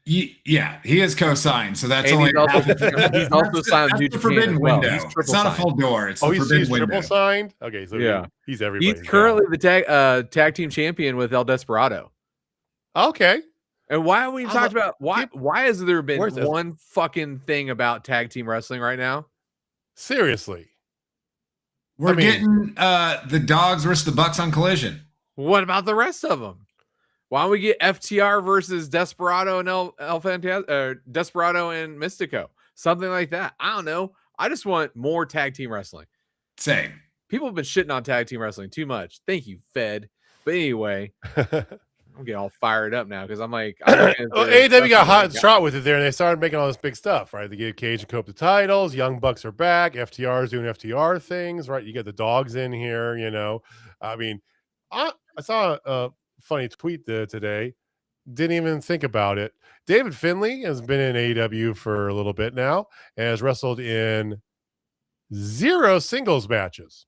Yeah, he is co-signed, so that's and only. He's also signed that's the forbidden window. It's not a full door. It's the forbidden window. Triple signed. Okay, so yeah, he's everybody. He's currently the tag team champion with El Desperado. Okay. And why are we talking about why has there been one fucking thing about tag team wrestling right now? Seriously. We're getting the Dogs versus the Bucks on Collision. What about the rest of them? Why don't we get FTR versus Desperado and Desperado and Mystico? Something like that. I don't know. I just want more tag team wrestling. Same. People have been shitting on tag team wrestling too much. Thank you, Fed. But anyway, I'm getting all fired up now because I'm like, AEW got hot and trot with it there, and they started making all this big stuff, right? They gave Cage and Cope the titles. Young Bucks are back. FTR is doing FTR things, right? You get the Dogs in here, I mean, I saw a funny tweet today. Didn't even think about it. David Finlay has been in AEW for a little bit now and has wrestled in 0 singles matches.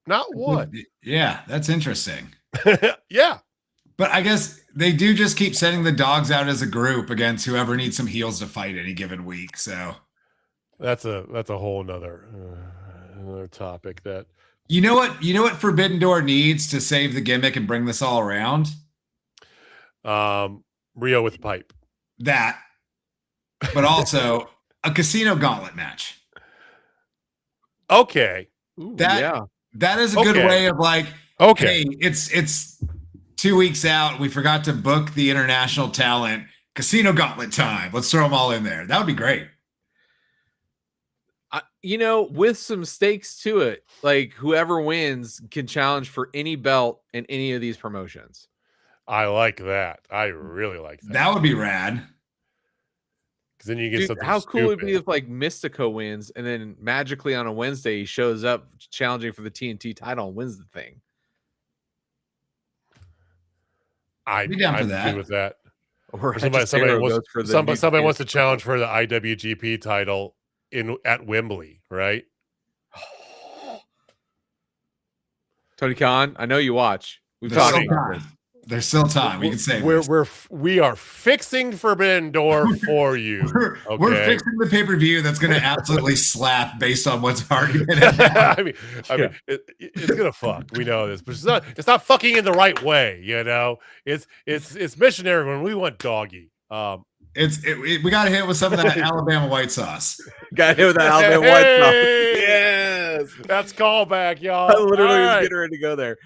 Not one. Yeah, that's interesting. Yeah. But I guess they do just keep sending the Dogs out as a group against whoever needs some heels to fight any given week. So that's a whole nother topic that you know what Forbidden Door needs to save the gimmick and bring this all around? Rio with the pipe. That, but also a casino gauntlet match. Okay. Ooh, that is a good way of like, okay, hey, it's 2 weeks out. We forgot to book the international talent. Casino gauntlet time. Let's throw them all in there. That would be great. With some stakes to it, like whoever wins can challenge for any belt in any of these promotions. I like that. I really like that. That would be rad. Because then you get something. How cool would it be if like Mystico wins and then magically on a Wednesday he shows up challenging for the TNT title and wins the thing? I'd be down for that. Good with that. Or somebody wants to challenge for the IWGP title at Wembley, right? Tony Khan, I know you watch. We've talked about this. There's still time. We can say we are fixing Forbidden Door for you. We're fixing the pay-per-view that's going to absolutely slap based on what's already been. I mean, it's gonna fuck. We know this, but it's not fucking in the right way. It's missionary when we want doggy. We got to hit with some of that Alabama white sauce. Got to hit with that Alabama white sauce. Yes, that's callback, y'all. I literally was getting ready to go there.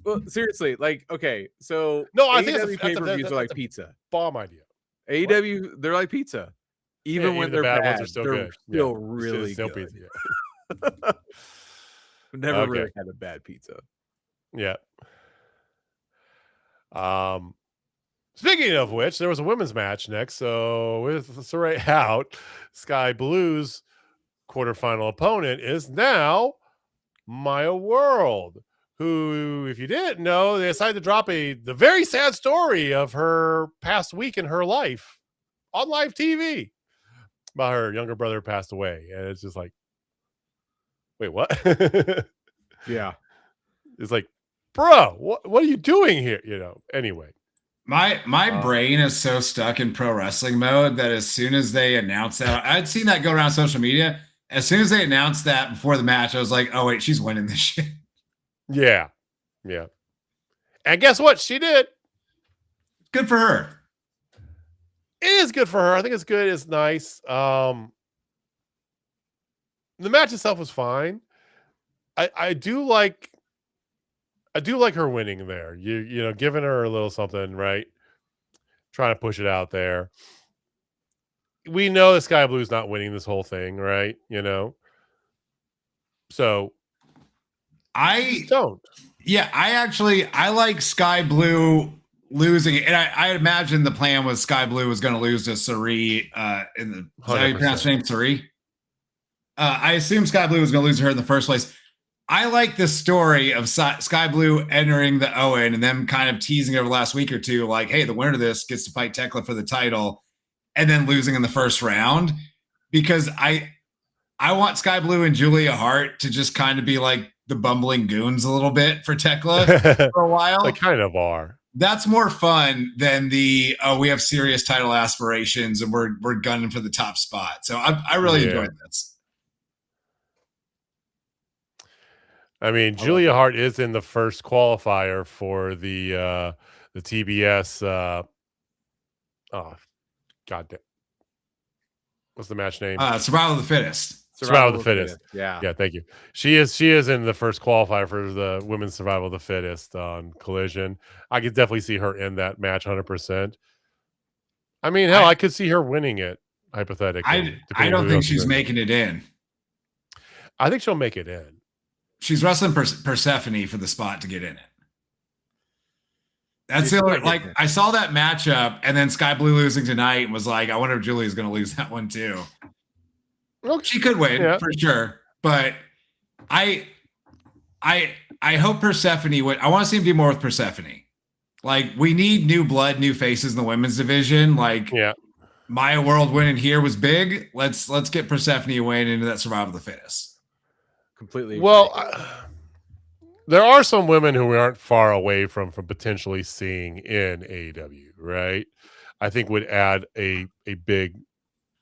Well, seriously, like, okay, so no, I think pay-per-views are like pizza. Bomb idea. AEW, they're like pizza. Even when they're bad bad, ones are still they're good. still Yeah. really Still good. pizza, yeah. Never Okay. really had a bad pizza. Yeah. Speaking of which, there was a women's match next. So with Saray out, Sky Blue's quarterfinal opponent is now Maya World, who, if you didn't know, they decided to drop the very sad story of her past week in her life on live TV about her younger brother passed away. And it's just like, wait, what? Yeah. It's like, bro, what are you doing here? Anyway. My brain is so stuck in pro wrestling mode that as soon as they announced that, I'd seen that go around social media. As soon as they announced that before the match, I was like, oh, wait, she's winning this shit. Yeah. Yeah. And guess what? She did. Good for her. It is good for her. I think it's good. It's nice. The match itself was fine. I do like her winning there. Giving her a little something, right? Trying to push it out there. We know the Sky Blue's not winning this whole thing, right? So I don't. Yeah, I like Sky Blue losing, and I imagine the plan was Sky Blue was going to lose to Sari in the. Is that how you pronounce her name, Sari? I assume Sky Blue was going to lose to her in the first place. I like the story of Sky Blue entering the Owen and them kind of teasing over the last week or two, like, hey, the winner of this gets to fight Tekla for the title, and then losing in the first round, because I want Sky Blue and Julia Hart to just kind of be like the bumbling goons a little bit for Tekla for a while. They kind of are. That's more fun than we have serious title aspirations and we're gunning for the top spot. So I really enjoyed this. I mean, Julia Hart is in the first qualifier for the TBS. Oh, goddamn! What's the match name? Survival of the Fittest. Survival of the Fittest. Yeah. Yeah. Thank you. She is in the first qualifier for the women's Survival of the Fittest on Collision. I could definitely see her in that match 100%. I mean, hell, I could see her winning it hypothetically. I don't think she's making it in. I think she'll make it in. She's wrestling Persephone for the spot to get in it. That's the only, like, I saw that matchup and then Sky Blue losing tonight and was like, I wonder if Julia's going to lose that one too. Well, she could win for sure, but I hope Persephone would. I want to see him do more with Persephone. Like, we need new blood, new faces in the women's division. Like, Maya World winning here was big. Let's get Persephone a win into that Survival of the Fittest. Completely. Well, there are some women who we aren't far away from potentially seeing in AEW, right? I think would add a big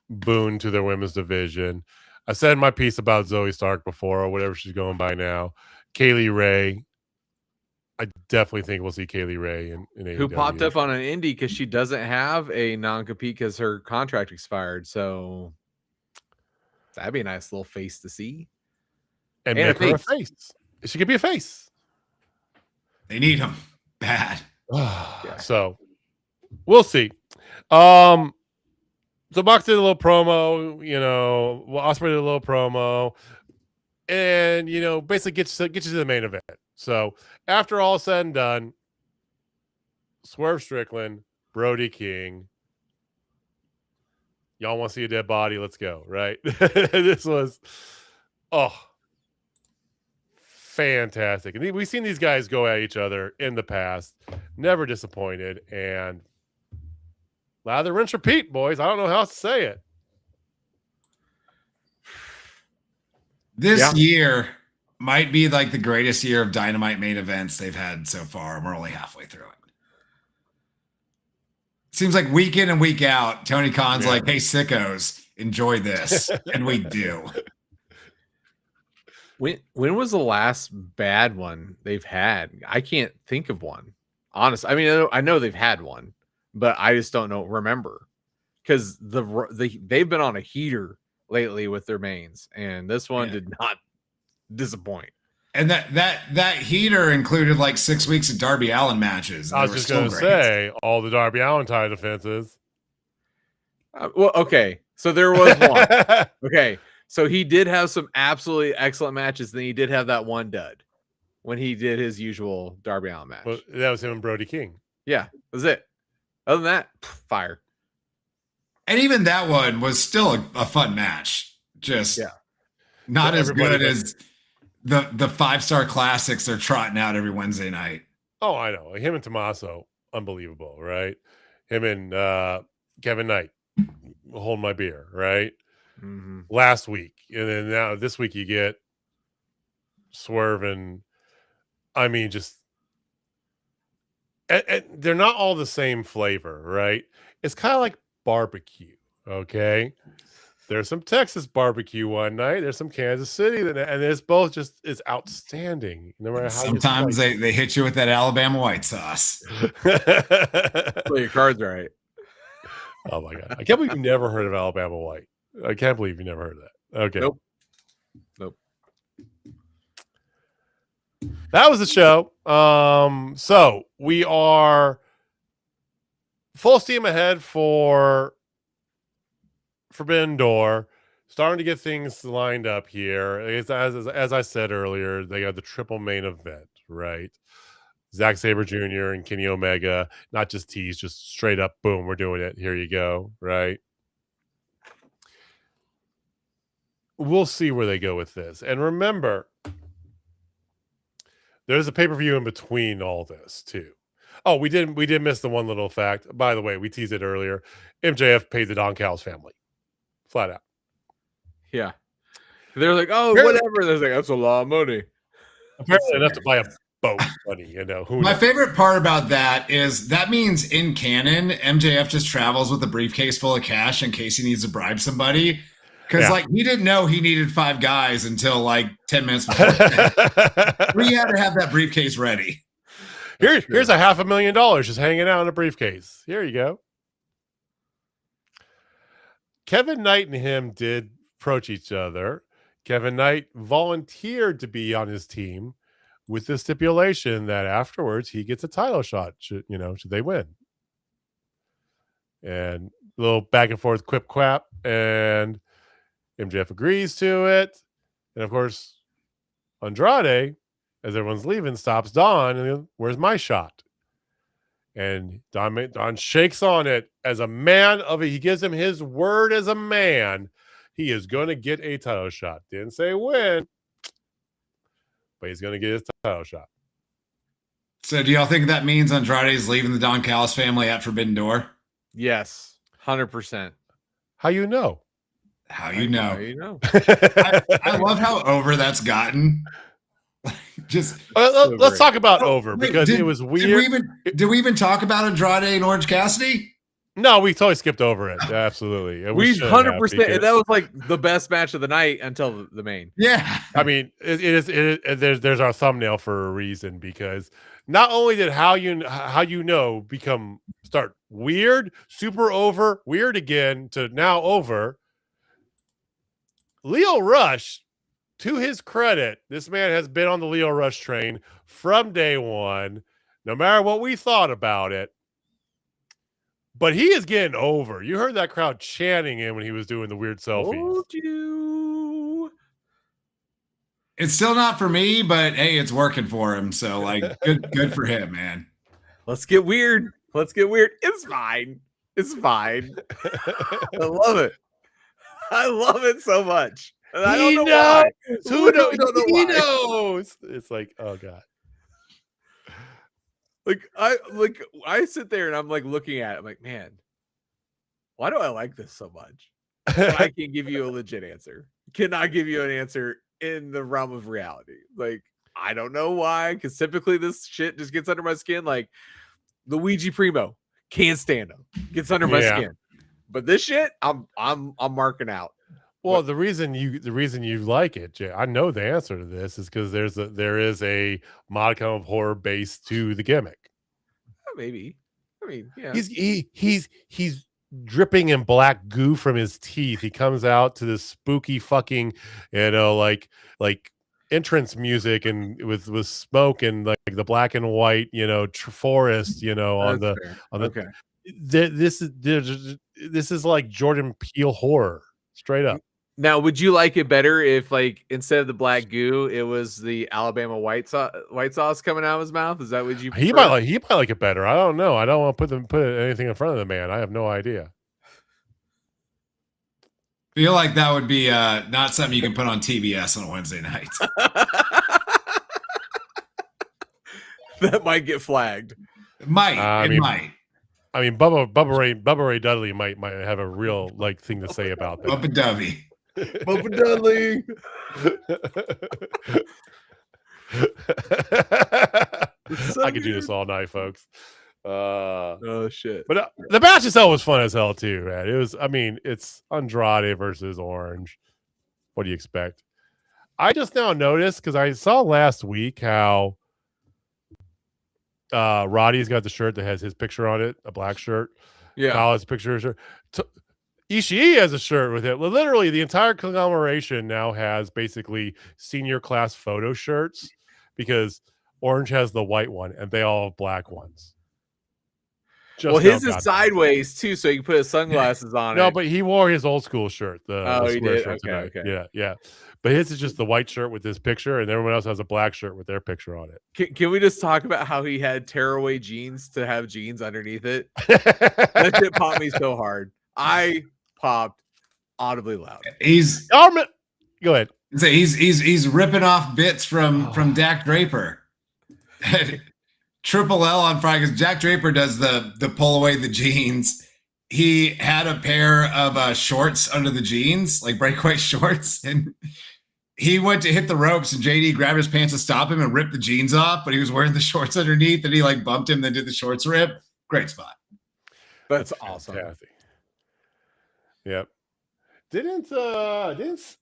boon to their women's division. I said my piece about Zoe Stark before, or whatever she's going by now. Kaylee Ray. I definitely think we'll see Kaylee Ray in AEW. Who popped up on an indie because she doesn't have a non-compete because her contract expired. So that'd be a nice little face to see. And make her a face. She could be a face. They need him bad. So we'll see. So Mox did a little promo, Ospreay did a little promo, and basically gets you to the main event. So after all said and done, Swerve Strickland, Brody King. Y'all want to see a dead body? Let's go, right? This was fantastic. And we've seen these guys go at each other in the past. Never disappointed. And lather, rinse, repeat, boys. I don't know how else to say it. This year might be like the greatest year of Dynamite main events they've had so far. We're only halfway through it. Seems like week in and week out, Tony Khan's like, hey, sickos, enjoy this. And we do. When was the last bad one they've had? I can't think of one. Honestly, I mean, I know they've had one, but I just don't remember because they've been on a heater lately with their mains, and this one did not disappoint. And that heater included like 6 weeks of Darby Allin matches. I was just going to say all the Darby Allin title defenses. Well, okay. So there was one. Okay. So he did have some absolutely excellent matches. Then he did have that one dud when he did his usual Darby Allin match. Well, that was him and Brody King. Yeah, that was it. Other than that, fire. And even that one was still a fun match. Just not as good as the 5-star classics they're trotting out every Wednesday night. Oh, I know. Him and Tomasso, unbelievable, right? Him and Kevin Knight, hold my beer, right? Mm-hmm. Last week. And then now this week you get Swerve and I mean, just and they're not all the same flavor, right? It's kind of like barbecue, okay? There's some Texas barbecue one night. There's some Kansas City, and it's both just is outstanding. No matter how. Sometimes they hit you with that Alabama white sauce. Play your cards right. Oh my god! I can't believe you never heard of Alabama white. I can't believe you never heard of that. Okay. Nope. That was the show. So we are full steam ahead for Forbidden Door, starting to get things lined up here. As I said earlier, they got the triple main event, right? Zack Sabre Jr. and Kenny Omega, not just tease, just straight up, boom, we're doing it. Here you go, right? We'll see where they go with this. And remember, there's a pay-per-view in between all this, too. Oh, we did miss the one little fact. By the way, we teased it earlier. MJF paid the Don Callis family. Flat out. Yeah. They're like, oh, whatever. They're like, that's a lot of money. Apparently enough to buy a boat, money, you know. My favorite part about that is that means in canon, MJF just travels with a briefcase full of cash in case he needs to bribe somebody. Because like he didn't know he needed 5 guys until like 10 minutes before. We had to have that briefcase ready. Here's $500,000 just hanging out in a briefcase. Here you go. Kevin Knight and him did approach each other. Kevin Knight volunteered to be on his team with the stipulation that afterwards he gets a title shot, should they win. And a little back and forth quip quap, and MJF agrees to it. And of course, Andrade, as everyone's leaving, stops Don and where's my shot? And Don shakes on it as a man of it. He gives him his word as a man. He is going to get a title shot. Didn't say when, but he's going to get his title shot. So do y'all think that means Andrade's leaving the Don Callis family at Forbidden Door? Yes, 100%. How you know? How you know? How you know? I love how over that's gotten. Just let's talk about over because it was weird. Did we even talk about Andrade and Orange Cassidy? No, we totally skipped over it. Absolutely, we 100%. That was like the best match of the night until the main. Yeah, I mean, it is. There's our thumbnail for a reason because not only did how you know start weird, super over, weird again to now over. Leo Rush, to his credit, this man has been on the Leo Rush train from day one, no matter what we thought about it. But he is getting over. You heard that crowd chanting him when he was doing the weird selfies. Told you. It's still not for me, but hey, it's working for him. So like, good for him, man. Let's get weird. It's fine. I love it. I love it so much. And I don't know why. Who knows? He knows. It's like, oh god. I sit there and I'm like looking at it. I'm like, man, why do I like this so much? I can't give you a legit answer. Cannot give you an answer in the realm of reality. Like, I don't know why, because typically this shit just gets under my skin. Like Luigi Primo, can't stand him. Gets under my skin. But this shit, I'm marking out. Well, the reason you like it, Jay, I know the answer to this is because there is a modicum of horror base to the gimmick. Maybe. I mean, yeah. He's dripping in black goo from his teeth. He comes out to this spooky fucking, like entrance music and with smoke and like the black and white, forest, on the okay. this is this is like Jordan Peele horror, straight up. Now, would you like it better if, like, instead of the black goo, it was the Alabama white sauce coming out of his mouth? Is that what you prefer? He might like it better. I don't know. I don't want to put anything in front of the man. I have no idea. Feel like that would be not something you can put on TBS on a Wednesday night. That might get flagged. It might. Might. I mean, Bubba Ray Dudley might have a real like thing to say about that. Bubba Dovey. Bubba Dudley. I could do this all night, folks. Oh shit! But the match itself was fun as hell too, man. It was. I mean, it's Andrade versus Orange. What do you expect? I just now noticed because I saw last week how Roddy's got the shirt that has his picture on it, a black shirt. Yeah, Kyle's picture shirt. Ishii has a shirt with it. Literally, the entire conglomeration now has basically senior class photo shirts because Orange has the white one and they all have black ones. Well, his is sideways too, so you can put his sunglasses on. No, but he wore his old school shirt. The he did. Shirt Okay. Yeah. But his is just the white shirt with his picture, and everyone else has a black shirt with their picture on it. Can we just talk about how he had tearaway jeans to have jeans underneath it? That shit popped me so hard. I popped audibly loud. Go ahead. He's ripping off bits from Dak Draper. Triple L on Friday because Jack Draper does the pull away the jeans. He had a pair of shorts under the jeans, like breakaway shorts, and he went to hit the ropes, and JD grabbed his pants to stop him and ripped the jeans off, but he was wearing the shorts underneath, and he like bumped him, then did the shorts rip. Great spot. That's awesome. Fantastic. Yep. Didn't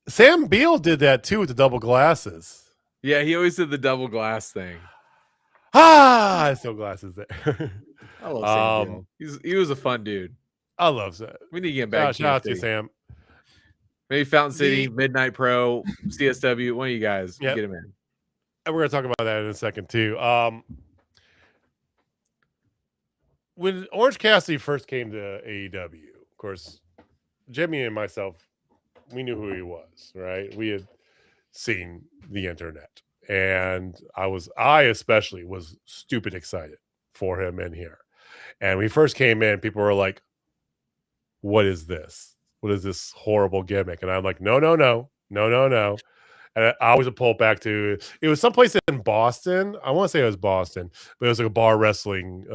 Sam Beal did that too with the double glasses? Yeah, he always did the double glass thing. I still glasses there. I love Sam Beal. He was a fun dude. I love that. We need to get him back. Shout out to Sam. Maybe Fountain City, Midnight Pro, CSW. One of you guys get him in. And we're gonna talk about that in a second too. When Orange Cassidy first came to AEW, of course, Jimmy and myself, we knew who he was, right? We had seen the internet, and I especially was stupid excited for him in here. And when he first came in, people were like, "What is this? What is this horrible gimmick?" And I'm like, "No. And I always pull back to it was someplace in Boston. I want to say it was Boston, but it was like a bar wrestling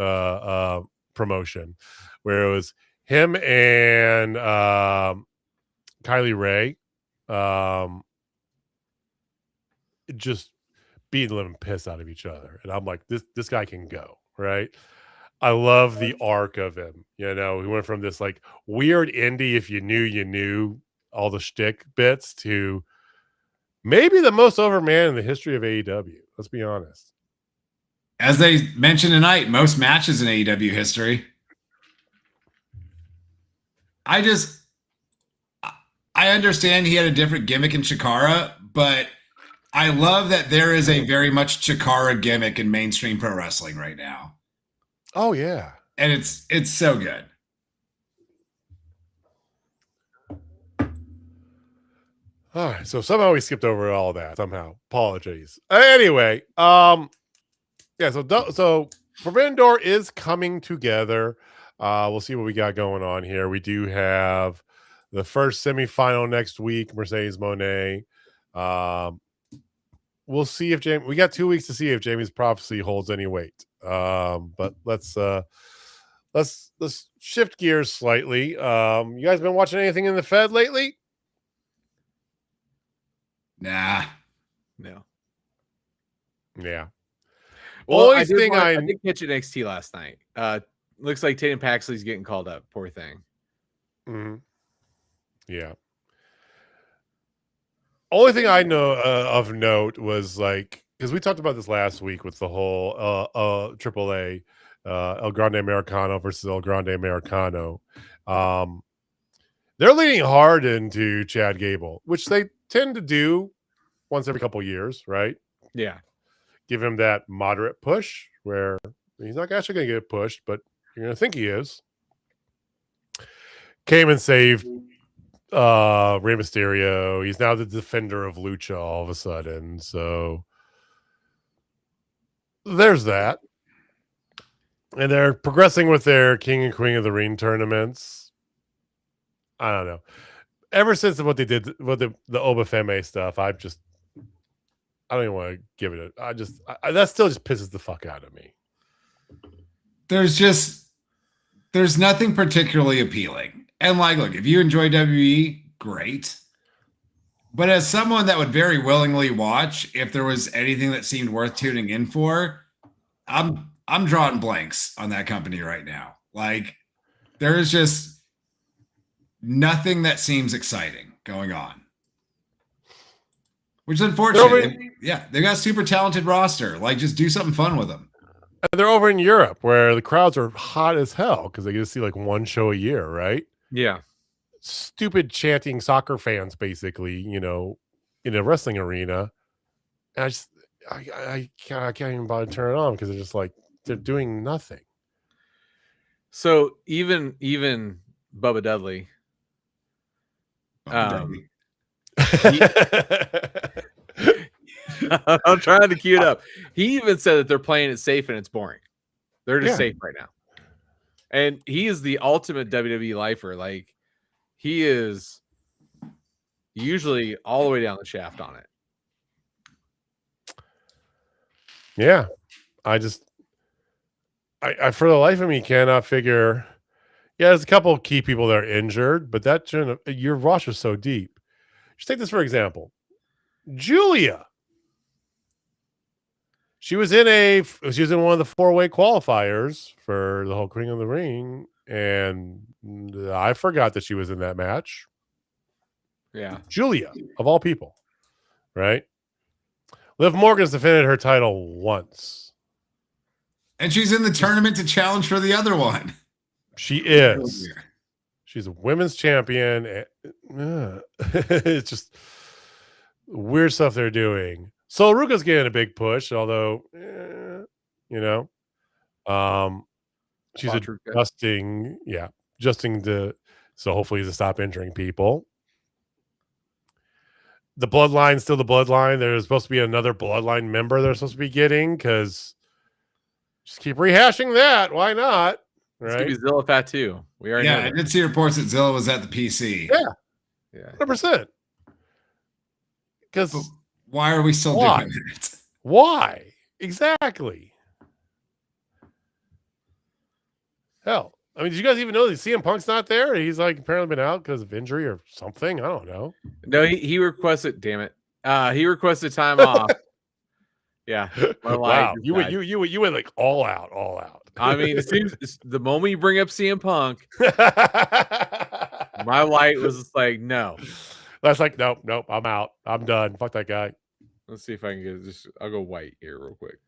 promotion where it was him and Kylie Ray just beating the living piss out of each other. And I'm like, this guy can go, right? I love the arc of him. You know, he went from this like weird indie, if you knew, you knew all the shtick bits, to maybe the most over man in the history of AEW. Let's be honest. As they mentioned tonight, most matches in AEW history. I understand he had a different gimmick in Chikara, but I love that there is a very much Chikara gimmick in mainstream pro wrestling right now. Oh yeah. And it's so good. All right, so somehow we skipped over all that. Somehow, apologies. Anyway, yeah. So Forbidden Door is coming together. We'll see what we got going on here. We do have the first semifinal next week, Mercedes Moné. We'll see if we got 2 weeks to see if Jamie's prophecy holds any weight. But let's shift gears slightly. You guys been watching anything in the Fed lately? Nah. No. Yeah. Well, I did catch NXT last night. Looks like Tatum Paxley's getting called up. Poor thing. Mm-hmm. Yeah. Only thing I know of note was like, because we talked about this last week with the whole AAA El Grande Americano versus El Grande Americano. They're leaning hard into Chad Gable, which they tend to do once every couple years, right? Yeah. Give him that moderate push where he's not actually going to get pushed, but you're going to think he is. came and saved Rey Mysterio. He's now the defender of Lucha all of a sudden. So there's that. And they're progressing with their King and Queen of the Ring tournaments. I don't know. Ever since what they did with the Obafemi stuff, I don't even want to give it that still just pisses the fuck out of me. There's nothing particularly appealing. And like, look, if you enjoy WWE, great. But as someone that would very willingly watch, if there was anything that seemed worth tuning in for, I'm drawing blanks on that company right now. Like, there is just nothing that seems exciting going on, which is unfortunate. They've got a super talented roster. Like, just do something fun with them. And they're over in Europe where the crowds are hot as hell because they get to see like one show a year, right? Yeah. Stupid chanting soccer fans, basically, in a wrestling arena. And I can't even bother to turn it on because they're just like, they're doing nothing. So even Bubba Dudley, Dudley. I'm trying to cue it up. He even said that they're playing it safe and it's boring. They're just safe right now. And he is the ultimate WWE lifer. Like, he is usually all the way down the shaft on it. Yeah. I for the life of me cannot figure. Yeah, there's a couple of key people that are injured, but your roster's so deep. Just take this for example. Julia. She was in one of the 4-way qualifiers for the whole King of the Ring, and I forgot that she was in that match. Yeah. Julia, of all people, right? Liv Morgan's defended her title once. And she's in the tournament to challenge for the other one. She is. She's a women's champion. It's just weird stuff they're doing. So Ruka's getting a big push, although, she's adjusting so hopefully to stop injuring people. The bloodline's still the bloodline. There's supposed to be another bloodline member they're supposed to be getting because just keep rehashing that. Why not? Right? It's Zilla Fat too. We already know I did see reports that Zilla was at the PC. Yeah. 100%. Because why are we still doing it? Why? Exactly. Hell. I mean, did you guys even know that CM Punk's not there? He's like apparently been out because of injury or something. I don't know. No, he requested, damn it. He requested time off. Yeah. Wow. You went like all out. I mean, it seems the moment you bring up CM Punk, my light was just like, no. That's like, nope, I'm out. I'm done. Fuck that guy. Let's see if I can get this. I'll go white here real quick.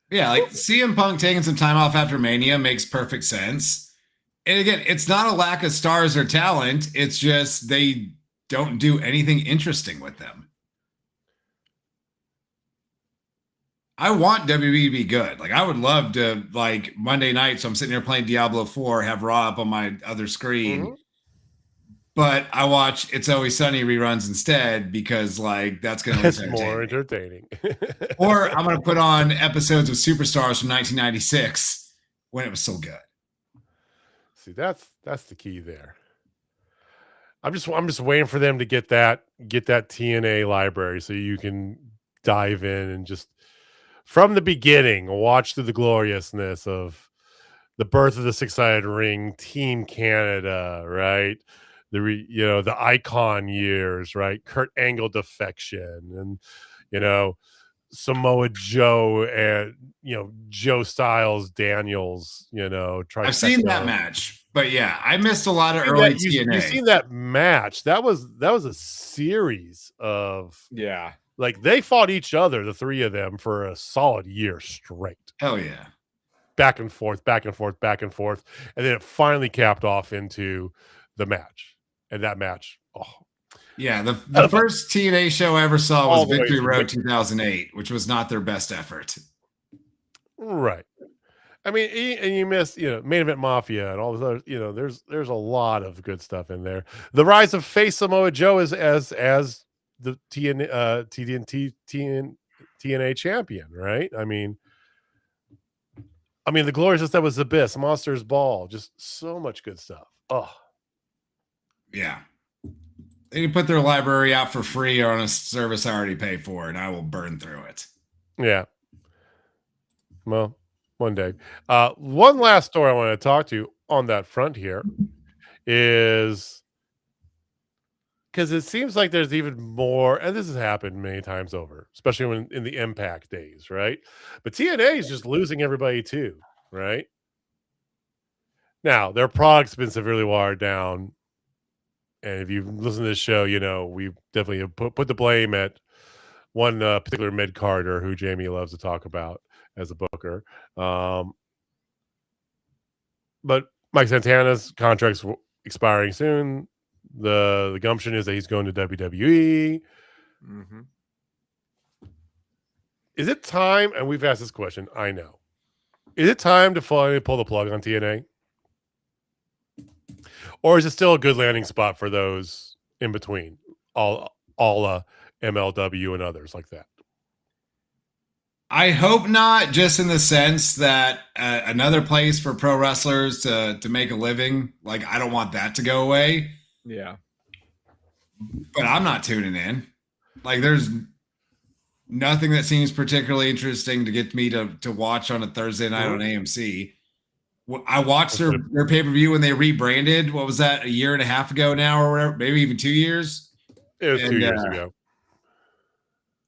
Yeah, like CM Punk taking some time off after Mania makes perfect sense. And again, it's not a lack of stars or talent. It's just they don't do anything interesting with them. I want WWE to be good. Like, I would love to, like, Monday night, so I'm sitting here playing Diablo 4, have Raw up on my other screen. Mm-hmm. But I watch It's Always Sunny reruns instead because, like, that's going to be more entertaining. Or I'm going to put on episodes of Superstars from 1996 when it was so good. See, that's the key there. I'm just waiting for them to get that TNA library so you can dive in and just from the beginning watch through the gloriousness of the birth of the six-sided ring, Team Canada, right? The Icon years, right? Kurt Angle defection, and Samoa Joe and Joe Styles, Daniels. I've seen that match, but yeah, I missed a lot of early TNA. You've seen that match? That was a series of like they fought each other, the three of them, for a solid year straight. Hell yeah. Back and forth, and then it finally capped off into the match. And that match, yeah, the first TNA show I ever saw was Victory Road 2008, which was not their best effort. Right. I mean, and you missed, Main Event Mafia and all this other, there's a lot of good stuff in there. The rise of Face Samoa Joe as the TNA champion, right? I mean, the glorious that was Abyss, Monsters Ball, just so much good stuff. Oh, yeah. They can put their library out for free or on a service I already pay for, and I will burn through it. Yeah. Well, one day. One last story I want to talk to on that front here is because it seems like there's even more, and this has happened many times over, especially when in the Impact days, right? But TNA is just losing everybody too, right? Now, their product's been severely watered down. And if you listen to this show, we definitely have put the blame at one particular mid-carder who Jamie loves to talk about as a booker. But Mike Santana's contract's expiring soon. The gumption is that he's going to WWE. Mm-hmm. Is it time? And we've asked this question. I know. Is it time to finally pull the plug on TNA? Or is it still a good landing spot for those in between, all MLW and others like that? I hope not, just in the sense that another place for pro wrestlers to make a living. Like, I don't want that to go away. Yeah. But I'm not tuning in. Like, there's nothing that seems particularly interesting to get me to watch on a Thursday night on AMC. I watched their pay-per-view when they rebranded. What was that, a year and a half ago now or whatever? Maybe even 2 years? It was 2 years ago.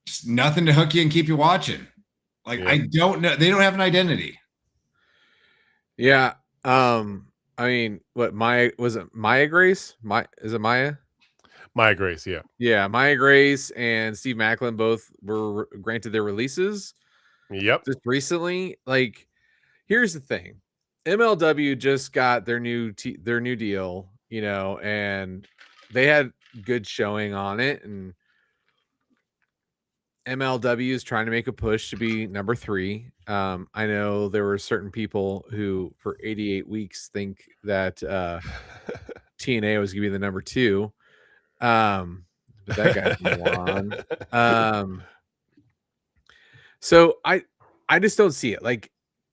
Just nothing to hook you and keep you watching. Like, I don't know. They don't have an identity. Yeah. I mean, was it Maya Grace? Is it Maya? Maya Grace, yeah. Yeah, Maya Grace and Steve Macklin both were granted their releases. Yep. Just recently. Like, here's the thing. MLW just got their new deal, and they had good showing on it, and MLW is trying to make a push to be number 3. I know there were certain people who for 88 weeks think that TNA was going to be the number 2. But that guy's on. So I just don't see it. Like,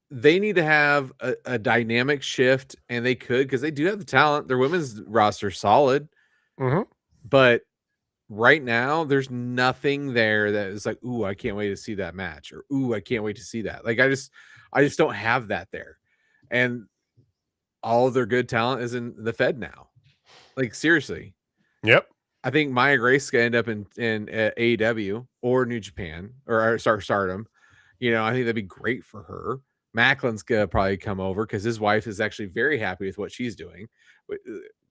they need to have a dynamic shift, and they could, because they do have the talent. Their women's roster solid, but right now there's nothing there that is like, ooh, I can't wait to see that match, or ooh, I can't wait to see that. Like, I just don't have that there, and all of their good talent is in the Fed now. Like, seriously. Yep. I think Maya Grace could end up in AEW or New Japan or Stardom. I think that'd be great for her. Macklin's gonna probably come over because his wife is actually very happy with what she's doing,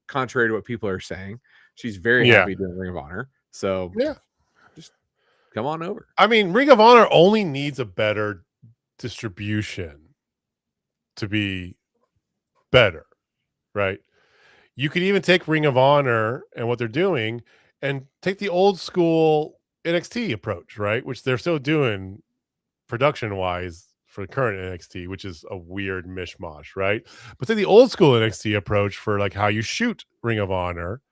contrary to what people are saying. She's very happy doing Ring of Honor. So just come on over. I mean, Ring of Honor only needs a better distribution to be better, right? You could even take Ring of Honor and what they're doing and take the old school NXT approach, right? Which they're still doing production-wise for the current NXT, which is a weird mishmash, right? But take the old school NXT approach for like how you shoot Ring of Honor.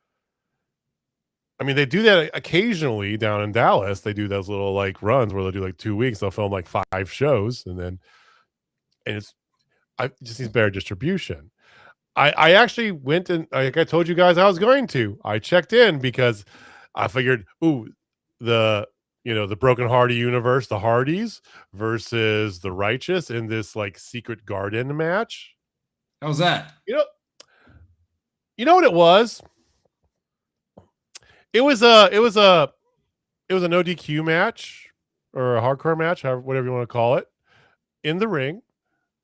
I mean, they do that occasionally down in Dallas. They do those little like runs where they'll do like 2 weeks. They'll film like 5 shows, and it just needs better distribution. I actually went and, like I told you guys I was going to. I checked in because I figured, the Broken Hardy universe, the Hardys versus the Righteous in this like secret garden match. How was that? You know what it was? It was a no DQ match or a hardcore match, whatever you want to call it, in the ring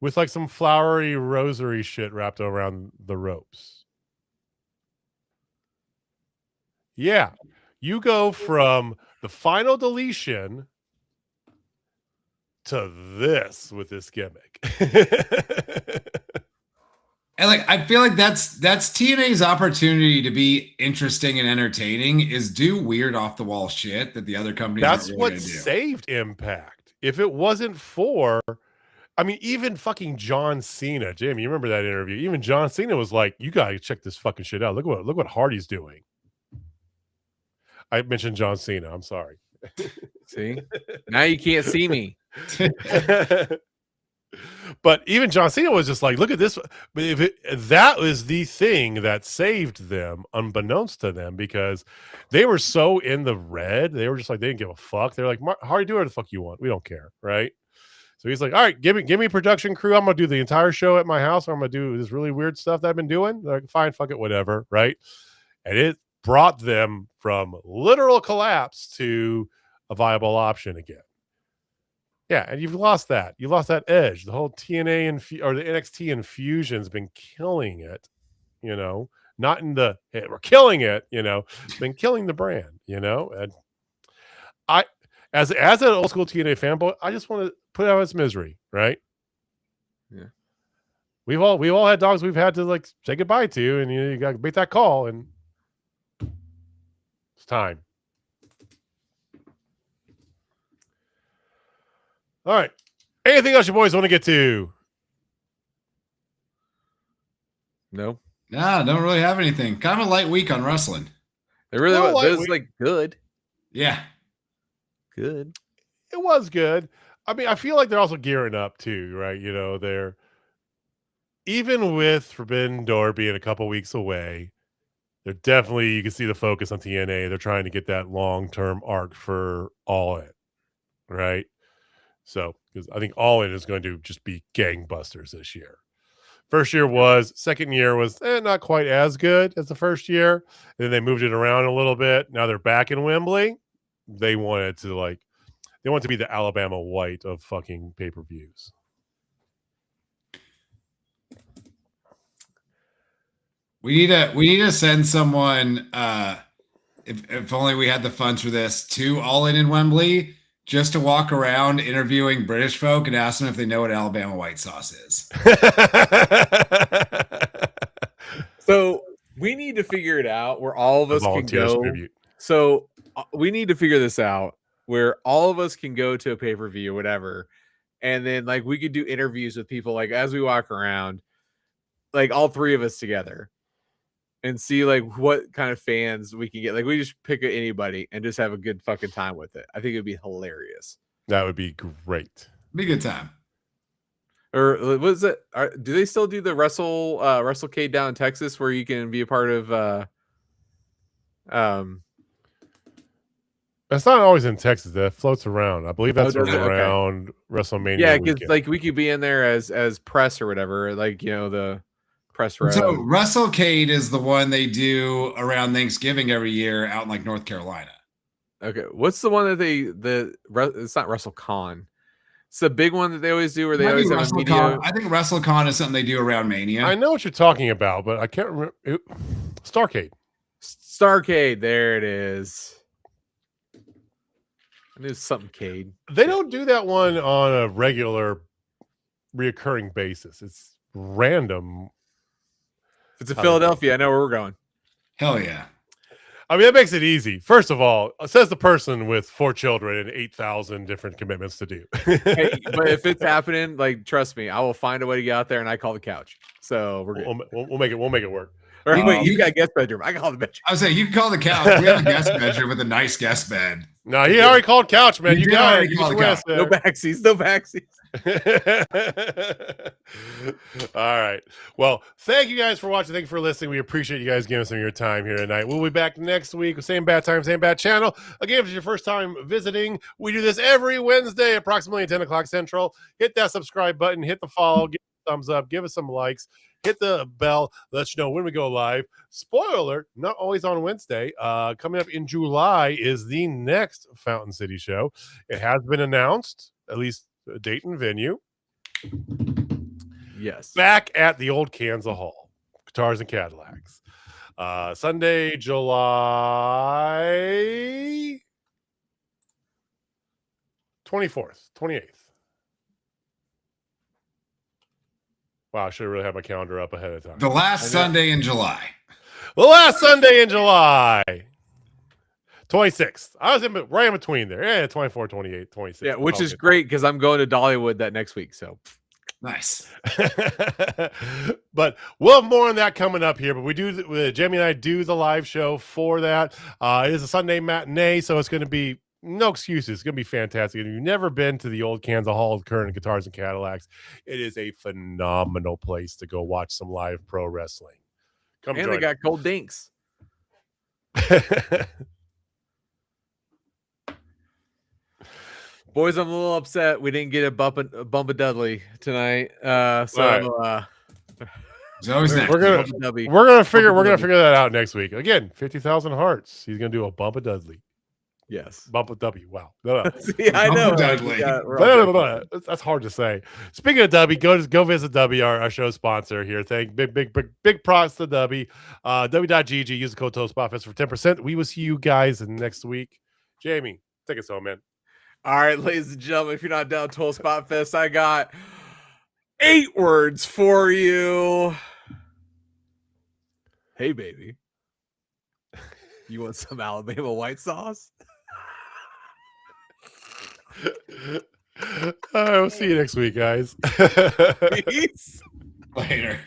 with like some flowery rosary shit wrapped around the ropes. Yeah. You go from the final deletion to this with this gimmick. And like, I feel like that's TNA's opportunity to be interesting and entertaining, is do weird off the wall shit that the other companies that's aren't what really gonna do. saved Impact. If it wasn't for I mean, even fucking John Cena, Jamie, you remember that interview? Even John Cena was like, "You gotta check this fucking shit out. Look what Hardy's doing." I mentioned John Cena. I'm sorry. See, now you can't see me. But even John Cena was just like, "Look at this." But that was the thing that saved them, unbeknownst to them, because they were so in the red. They were just like, they didn't give a fuck. They're like, "Hardy, do whatever the fuck you want. We don't care, right?" So he's like, "All right, give me a production crew. I'm gonna do the entire show at my house. Or I'm gonna do this really weird stuff that I've been doing." They're like, "Fine, fuck it, whatever," right? And it brought them from literal collapse to a viable option again. Yeah, and you've lost that. You lost that edge. The whole TNA or the NXT infusion's been killing it. You know, not in the hey, we're killing it. You know, it's been killing the brand. You know, and I, as an old school TNA fanboy, I just want to put out its misery. Right? Yeah. We've all had dogs we've had to like say goodbye to, and you got to make that call, and it's time. All right. Anything else you boys want to get to? No. Nah, don't really have anything. Kind of a light week on wrestling. It really No, was like good. Yeah. Good. It was good. I mean, I feel like they're also gearing up too, right? You know, they're even with Forbidden Door being a couple weeks away, they're definitely, you can see the focus on TNA. They're trying to get that long-term arc for All In, right? So, because I think All In is going to just be gangbusters this year. First year was, second year was not quite as good as the first year. And then they moved it around a little bit. Now they're back in Wembley. They wanted to be the Alabama White of fucking pay-per-views. We need to send someone, if only we had the funds for this, to All In Wembley, just to walk around interviewing British folk and ask them if they know what Alabama white sauce is. So we need to figure it out where all of us can go. Tribute. So we need to figure this out where all of us can go to a pay-per-view or whatever. And then like we could do interviews with people like as we walk around, like all three of us together. And see like what kind of fans we can get. Like we just pick anybody and just have a good fucking time with it. I think it'd be hilarious. That would be great. Be a good time. Or what is it? Do they still do the WrestleCade down in Texas where you can be a part of That's not always in Texas. That floats around. I believe that's around okay. WrestleMania. Yeah, because like we could be in there as press or whatever. Like, you know, the press row. So WrestleCade is the one they do around Thanksgiving every year out in like North Carolina. Okay. What's the one that it's not WrestleCon. It's the big one that they always do where they always have a media. I think WrestleCon is something they do around Mania. I know what you're talking about, but I can't remember. Starcade. Starcade. There it is. I knew something Cade. They don't do that one on a regular, reoccurring basis. It's random. If it's in Philadelphia, I know where we're going. Hell yeah. I mean, that makes it easy. First of all, says the person with 4 children and 8,000 different commitments to do. Hey, but if it's happening, like, trust me, I will find a way to get out there and I call the couch. So we're good. We'll make it work. Or wait, you got a guest bedroom. I call the bedroom. I was saying you can call the couch. We have a guest bedroom with a nice guest bed. No, he already called couch, man. You got it. No backseats. No backseats. All right. Well, thank you guys for watching. Thank you for listening. We appreciate you guys giving us some of your time here tonight. We'll be back next week. Same bad time, same bad channel. Again, if it's your first time visiting, we do this every Wednesday, approximately at 10 o'clock Central. Hit that subscribe button. Hit the follow. Give us a thumbs up. Give us some likes. Hit the bell. Let you know when we go live. Spoiler alert, not always on Wednesday. Coming up in July is the next Fountain City show. It has been announced, at least a date and venue. Yes. Back at the old Kansas Hall. Guitars and Cadillacs. Sunday, July 24th, 28th. Wow, I should have really had my calendar up ahead of time. The last Sunday in July. The last Sunday in July. 26th. I was right in between there. Yeah, 24, 28, 26. Yeah, which is great because I'm going to Dollywood that next week. So Nice. But we'll have more on that coming up here. But we do, Jamie and I do the live show for that. It is a Sunday matinee, so it's going to be no excuses. It's going to be fantastic. If you've never been to the old Kansas Hall of Current Guitars and Cadillacs, it is a phenomenal place to go watch some live pro wrestling. Come and join they got cold dinks. Boys, I'm a little upset we didn't get a bump of Dudley tonight. It's always next. We're gonna figure that out next week. Again, 50,000 hearts. He's gonna do a bump of Dudley. Yes. Bump of W. Wow. No. See, I know. Dudley. That's hard to say. Speaking of W, go visit W, our show sponsor here. Thank big props to W. W.GG. Use the code Spotfest for 10%. We will see you guys next week. Jamie, take us home, man. All right, ladies and gentlemen, if you're not down Toll Spotfest, I got 8 words for you. Hey, baby. You want some Alabama white sauce? All right, we'll see you next week, guys. Peace. Later.